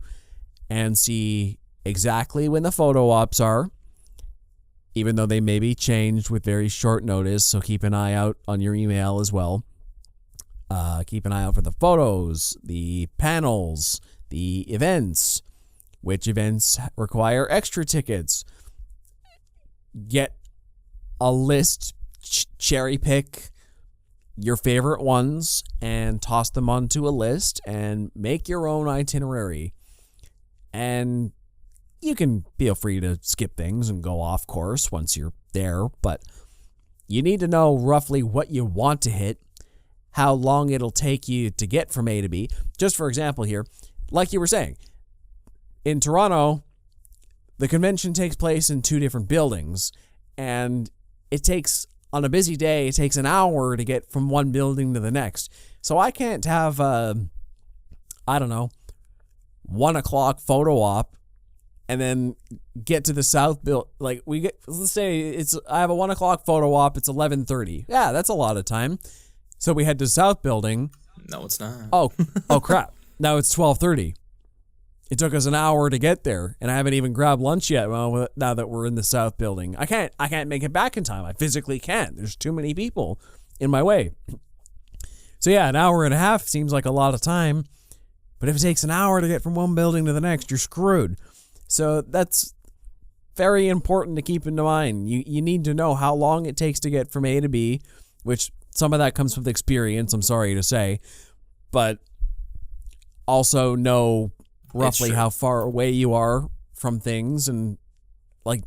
Speaker 1: and see exactly when the photo ops are, even though they may be changed with very short notice, so keep an eye out on your email as well. Keep an eye out for the photos, the panels, the events, which events require extra tickets. Get a list, cherry pick your favorite ones and toss them onto a list and make your own itinerary. And you can feel free to skip things and go off course once you're there, but you need to know roughly what you want to hit, how long it'll take you to get from A to B. Just for example here, like you were saying, in Toronto, the convention takes place in 2 different buildings, and it takes, on a busy day, it takes an hour to get from one building to the next. So I can't have, 1 o'clock photo op and then get to the south build. Like let's say I have a 1 o'clock photo op. It's 11:30. Yeah, that's a lot of time. So we head to south building.
Speaker 2: No, it's not.
Speaker 1: Oh crap. Now it's 12:30. It took us an hour to get there, and I haven't even grabbed lunch yet. Well, now that we're in the south building, I can't make it back in time. I physically can't. There's too many people in my way. So yeah, an hour and a half seems like a lot of time, but if it takes an hour to get from one building to the next, you're screwed. So that's very important to keep in mind. You need to know how long it takes to get from A to B, which some of that comes with experience, I'm sorry to say, but also know roughly how far away you are from things, and like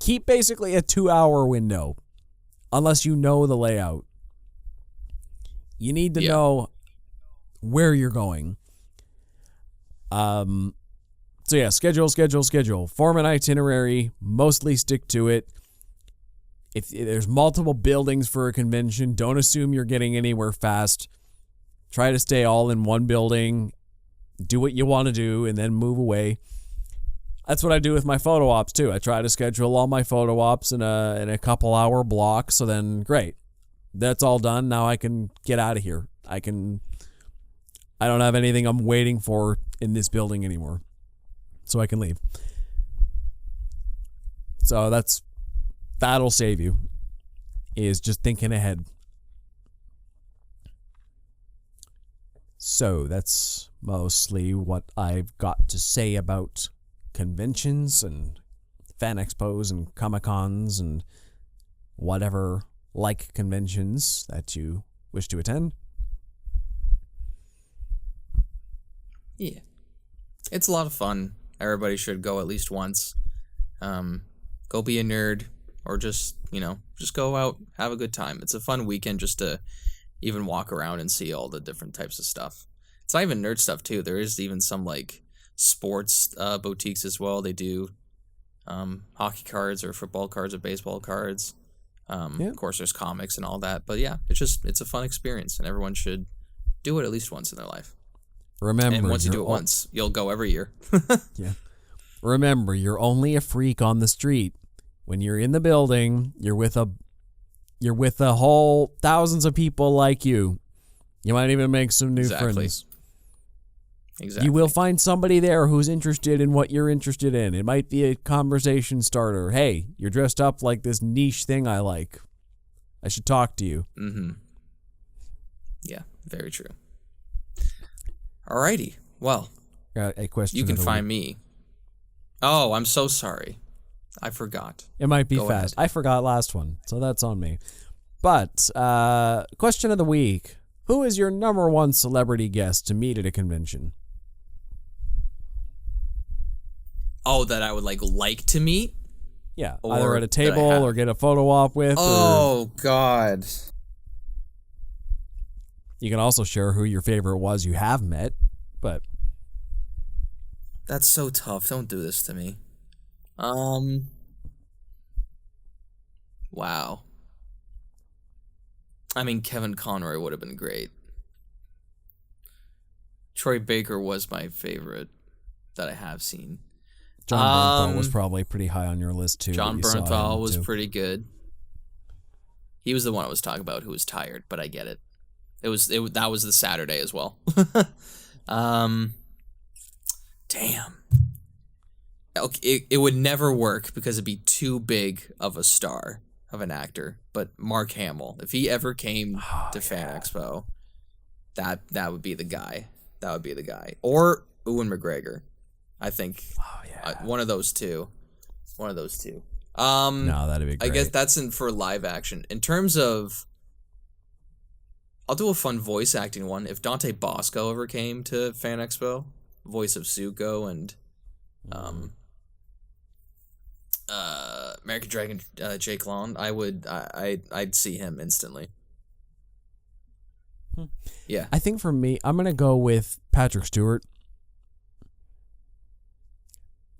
Speaker 1: keep basically a 2-hour window unless you know the layout. You need to know where you're going. So yeah, schedule. Form an itinerary, mostly stick to it. If there's multiple buildings for a convention, don't assume you're getting anywhere fast. Try to stay all in one building. Do what you want to do and then move away. That's what I do with my photo ops too. I try to schedule all my photo ops in a couple hour block. So then great. that's all done. Now I can get out of here. I don't have anything I'm waiting for in this building anymore. So I can leave. So that'll save you, is just thinking ahead. So that's mostly what I've got to say about conventions and fan expos and Comic-Cons and whatever like conventions that you wish to attend.
Speaker 2: Yeah. It's a lot of fun. Everybody should go at least once. Go be a nerd, or just go out, have a good time. It's a fun weekend just to even walk around and see all the different types of stuff. It's not even nerd stuff too. There is even some like sports boutiques as well. They do hockey cards or football cards or baseball cards. Of course, there's comics and all that. But yeah, it's a fun experience, and everyone should do it at least once in their life.
Speaker 1: Remember,
Speaker 2: and once you do it once, you'll go every year.
Speaker 1: Yeah. Remember, you're only a freak on the street. When you're in the building, you're with a whole thousands of people like you. You might even make some new friends.
Speaker 2: Exactly.
Speaker 1: You will find somebody there who's interested in what you're interested in. It might be a conversation starter. Hey, you're dressed up like this niche thing I like. I should talk to you.
Speaker 2: Mm-hmm. Yeah, very true. Alrighty. Well,
Speaker 1: a question.
Speaker 2: You can find me. Oh, I'm so sorry. I forgot.
Speaker 1: It might be
Speaker 2: Go
Speaker 1: fast.
Speaker 2: ahead.
Speaker 1: I forgot last one, so that's on me. But question of the week: who is your number one celebrity guest to meet at a convention?
Speaker 2: Oh, that I would like to meet?
Speaker 1: Yeah,
Speaker 2: Or
Speaker 1: either at a
Speaker 2: that I
Speaker 1: table
Speaker 2: have.
Speaker 1: or get a photo op with.
Speaker 2: Oh, God.
Speaker 1: You can also share who your favorite was you have met, but
Speaker 2: That's so tough. Don't do this to me. Wow. I mean, Kevin Conroy would have been great. Troy Baker was my favorite that I have seen.
Speaker 1: John Bernthal was probably pretty high on your list too.
Speaker 2: John
Speaker 1: but you saw
Speaker 2: Bernthal
Speaker 1: him
Speaker 2: was
Speaker 1: too.
Speaker 2: pretty good. He was the one I was talking about who was tired, but I get it. That was the Saturday as well. Damn. Okay, it would never work because it'd be too big of a star of an actor. But Mark Hamill, if he ever came to Fan Expo, that would be the guy. That would be the guy. Or Ewan McGregor. I think one of those two. One of those two.
Speaker 1: No, that'd be great.
Speaker 2: I guess that's for live action. In terms of, I'll do a fun voice acting one. If Dante Bosco ever came to Fan Expo, voice of Zuko and American Dragon Jake Long, I'd see him instantly. Yeah.
Speaker 1: I think for me, I'm gonna go with Patrick Stewart.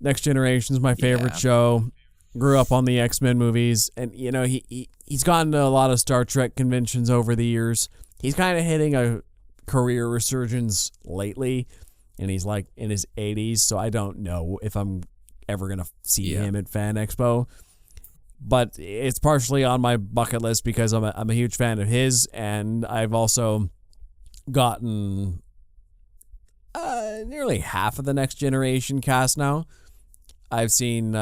Speaker 1: Next Generation's my favorite show. Grew up on the X-Men movies, and he's gotten to a lot of Star Trek conventions over the years. He's kind of hitting a career resurgence lately, and he's like in his 80s, so I don't know if I'm ever gonna see him at Fan Expo. But it's partially on my bucket list because I'm a huge fan of his, and I've also gotten nearly half of the Next Generation cast now. I've seen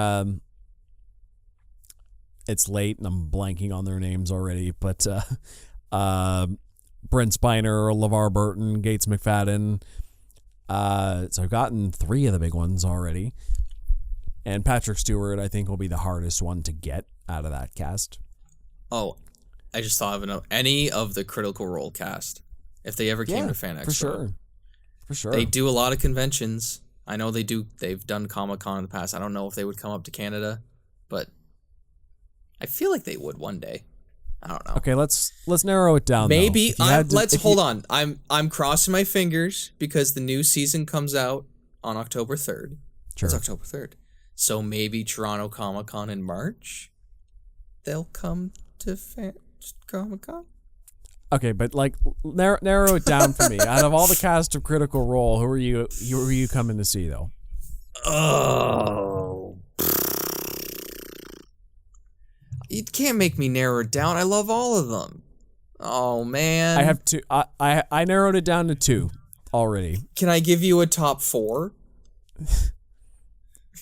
Speaker 1: it's late and I'm blanking on their names already, but Brent Spiner, LeVar Burton, Gates McFadden. So I've gotten 3 of the big ones already. And Patrick Stewart, I think, will be the hardest one to get out of that cast.
Speaker 2: Oh, I just thought of any of the Critical Role cast. If they ever came to Fan Expo.
Speaker 1: For sure.
Speaker 2: They do a lot of conventions. I know they do. They've done Comic-Con in the past. I don't know if they would come up to Canada, but I feel like they would one day. I don't know.
Speaker 1: Okay, let's narrow it down.
Speaker 2: Maybe hold on. I'm crossing my fingers because the new season comes out on October 3rd.
Speaker 1: Sure.
Speaker 2: It's October 3rd. So maybe Toronto Comic-Con in March. They'll come to Comic-Con.
Speaker 1: Okay, but narrow it down for me. Out of all the cast of Critical Role, who are you coming to see though?
Speaker 2: Oh. You can't make me narrow it down. I love all of them. Oh, man.
Speaker 1: I have two. I narrowed it down to two already.
Speaker 2: Can I give you a top 4?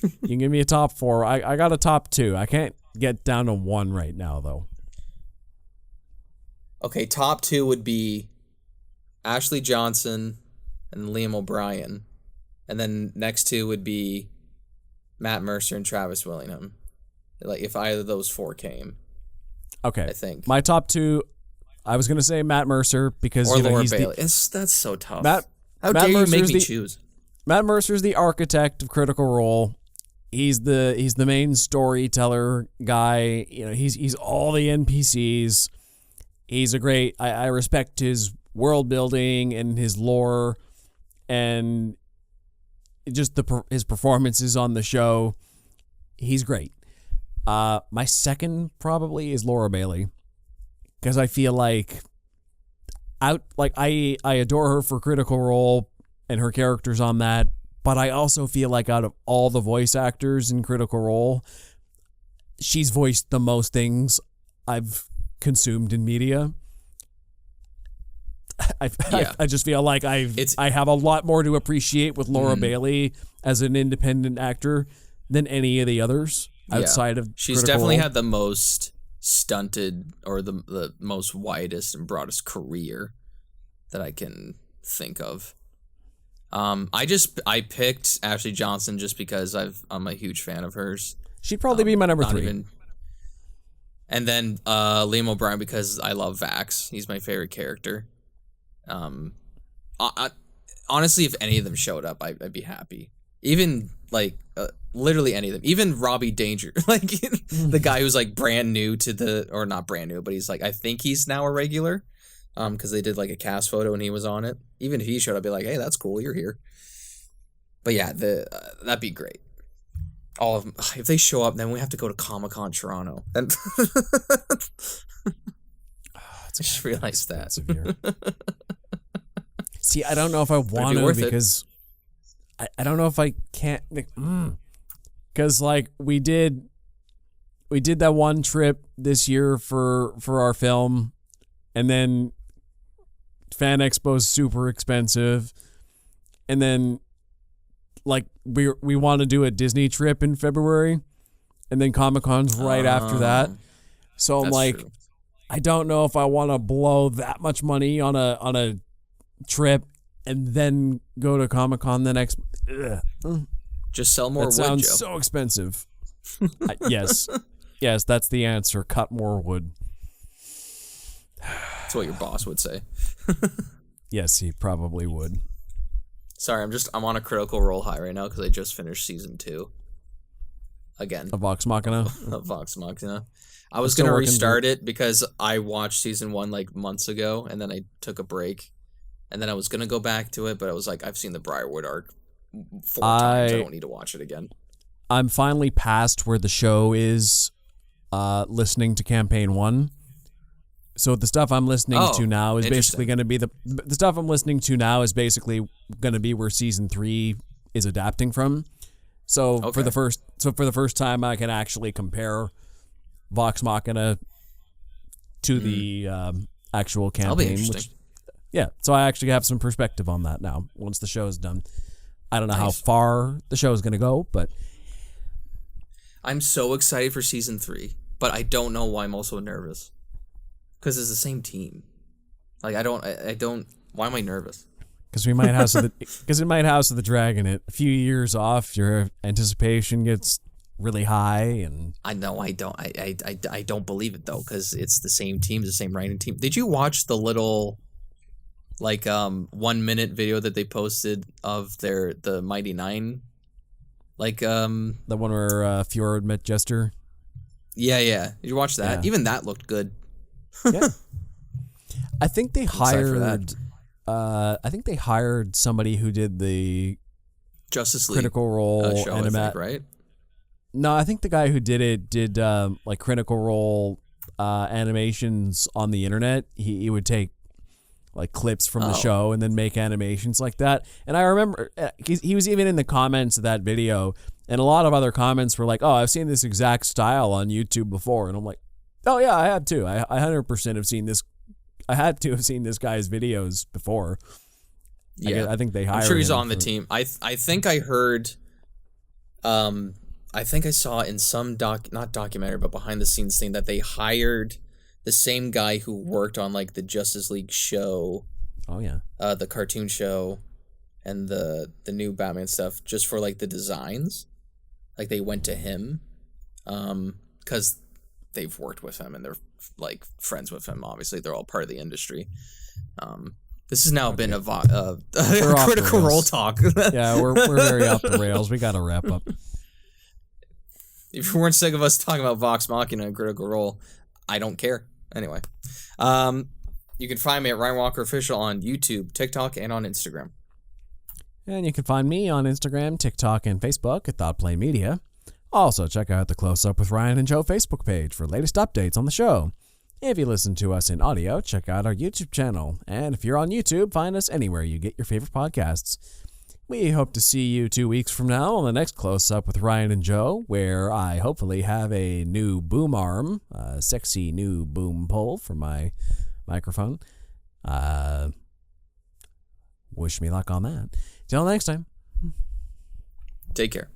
Speaker 1: You can give me a top 4. I got a top 2. I can't get down to 1 right now, though.
Speaker 2: Okay, top 2 would be Ashley Johnson and Liam O'Brien. And then next 2 would be Matt Mercer and Travis Willingham. Like, if either of those 4 came.
Speaker 1: Okay.
Speaker 2: I think.
Speaker 1: My top 2, I was going to say Matt Mercer because
Speaker 2: or Laura
Speaker 1: he's
Speaker 2: Bailey. That's so tough.
Speaker 1: How
Speaker 2: dare you make me choose?
Speaker 1: Matt Mercer's the architect of Critical Role. He's the main storyteller guy. You know, he's all the NPCs. He's a great. I respect his world building and his lore, and just his performances on the show. He's great. My second probably is Laura Bailey, because I feel like I adore her for Critical Role and her characters on that, but I also feel like out of all the voice actors in Critical Role, she's voiced the most things I've consumed in media. I just feel like I have a lot more to appreciate with Laura Bailey as an independent actor than any of the others outside of
Speaker 2: she's
Speaker 1: Critical
Speaker 2: definitely
Speaker 1: Role.
Speaker 2: had the most stunted or the most widest and broadest career that I can think of. I picked Ashley Johnson just because I'm a huge fan of hers.
Speaker 1: She'd probably be my number 3.
Speaker 2: And then Liam O'Brien because I love Vax. He's my favorite character. Honestly, if any of them showed up, I'd be happy. Even like literally any of them. Even Robbie Danger, like the guy who's like brand new to or not brand new, but he's like I think he's now a regular. Because they did like a cast photo and he was on it. Even if he showed up, I'd be like, hey, that's cool, you're here. But yeah, that'd be great. All of them. If they show up, then we have to go to Comic-Con Toronto. And I just realized that.
Speaker 1: See, I don't know if I want to because I don't know if I can't. Because like we did that one trip this year for our film, and then Fan Expo is super expensive, and then like we want to do a Disney trip in February, and then Comic-Con's right after that. So I'm like, true. I don't know if I want to blow that much money on a trip and then go to Comic-Con the next.
Speaker 2: Just sell more wood,
Speaker 1: sounds
Speaker 2: Joe.
Speaker 1: So expensive. Yes, that's the answer. Cut more wood.
Speaker 2: That's what your boss would say.
Speaker 1: Yes, he probably would.
Speaker 2: Sorry, I'm on a Critical Role high right now because I just finished season 2. Again.
Speaker 1: Of Vox Machina?
Speaker 2: Of Vox Machina. I was going to restart it because I watched season 1 like months ago, and then I took a break. And then I was going to go back to it, but I was like, I've seen the Briarwood arc 4 times. I don't need to watch it again.
Speaker 1: I'm finally past where the show is listening to Campaign 1. So the stuff I'm listening to now is basically going to be the stuff I'm listening to now is basically going to be where season 3 is adapting from. So for the first time, I can actually compare Vox Machina to the actual campaign.
Speaker 2: That'll be interesting.
Speaker 1: So I actually have some perspective on that now. Once the show is done, I don't know how far the show is going to go, but
Speaker 2: I'm so excited for season 3. But I don't know why I'm also nervous. Because it's the same team. Like I don't. Why am I nervous?
Speaker 1: Because we might House of the Dragon it. A few years off, your anticipation gets really high, and
Speaker 2: I know I don't believe it though, because it's the same team, the same writing team. Did you watch the little 1 minute video that they posted of the Mighty Nine?
Speaker 1: The one where Fjord met Jester.
Speaker 2: Yeah. Did you watch that?
Speaker 1: Yeah.
Speaker 2: Even that looked good.
Speaker 1: Yeah. I think they hired somebody who did the
Speaker 2: Justice League
Speaker 1: Critical Role
Speaker 2: show, I think, right?
Speaker 1: No, I think the guy who did it did Critical Role animations on the internet. He would take clips from the show and then make animations like that. And I remember he was even in the comments of that video, and a lot of other comments were like, "Oh, I've seen this exact style on YouTube before," and I'm like, "Oh yeah, I have too. I 100% have seen this I had to have seen this guy's videos before.
Speaker 2: Yeah,
Speaker 1: I think they hired.
Speaker 2: I'm sure he's
Speaker 1: him
Speaker 2: on the team. I think I heard. I think I saw in some not documentary, but behind the scenes thing that they hired the same guy who worked on like the Justice League show.
Speaker 1: Oh yeah.
Speaker 2: The cartoon show, and the new Batman stuff, just for like the designs. Like they went to him, because they've worked with him and they're like friends with him. Obviously, they're all part of the industry. This has now been a Critical Role talk.
Speaker 1: Yeah, we're very off the rails. We got to wrap up.
Speaker 2: If you weren't sick of us talking about Vox Machina and Critical Role, I don't care. Anyway, you can find me at Ryan Walker Official on YouTube, TikTok, and on Instagram.
Speaker 1: And you can find me on Instagram, TikTok, and Facebook at ThoughtPlay Media. Also, check out the Close Up with Ryan and Joe Facebook page for latest updates on the show. If you listen to us in audio, check out our YouTube channel. And if you're on YouTube, find us anywhere you get your favorite podcasts. We hope to see you 2 weeks from now on the next Close Up with Ryan and Joe, where I hopefully have a new boom arm, a sexy new boom pole for my microphone. Wish me luck on that. Till next time.
Speaker 2: Take care.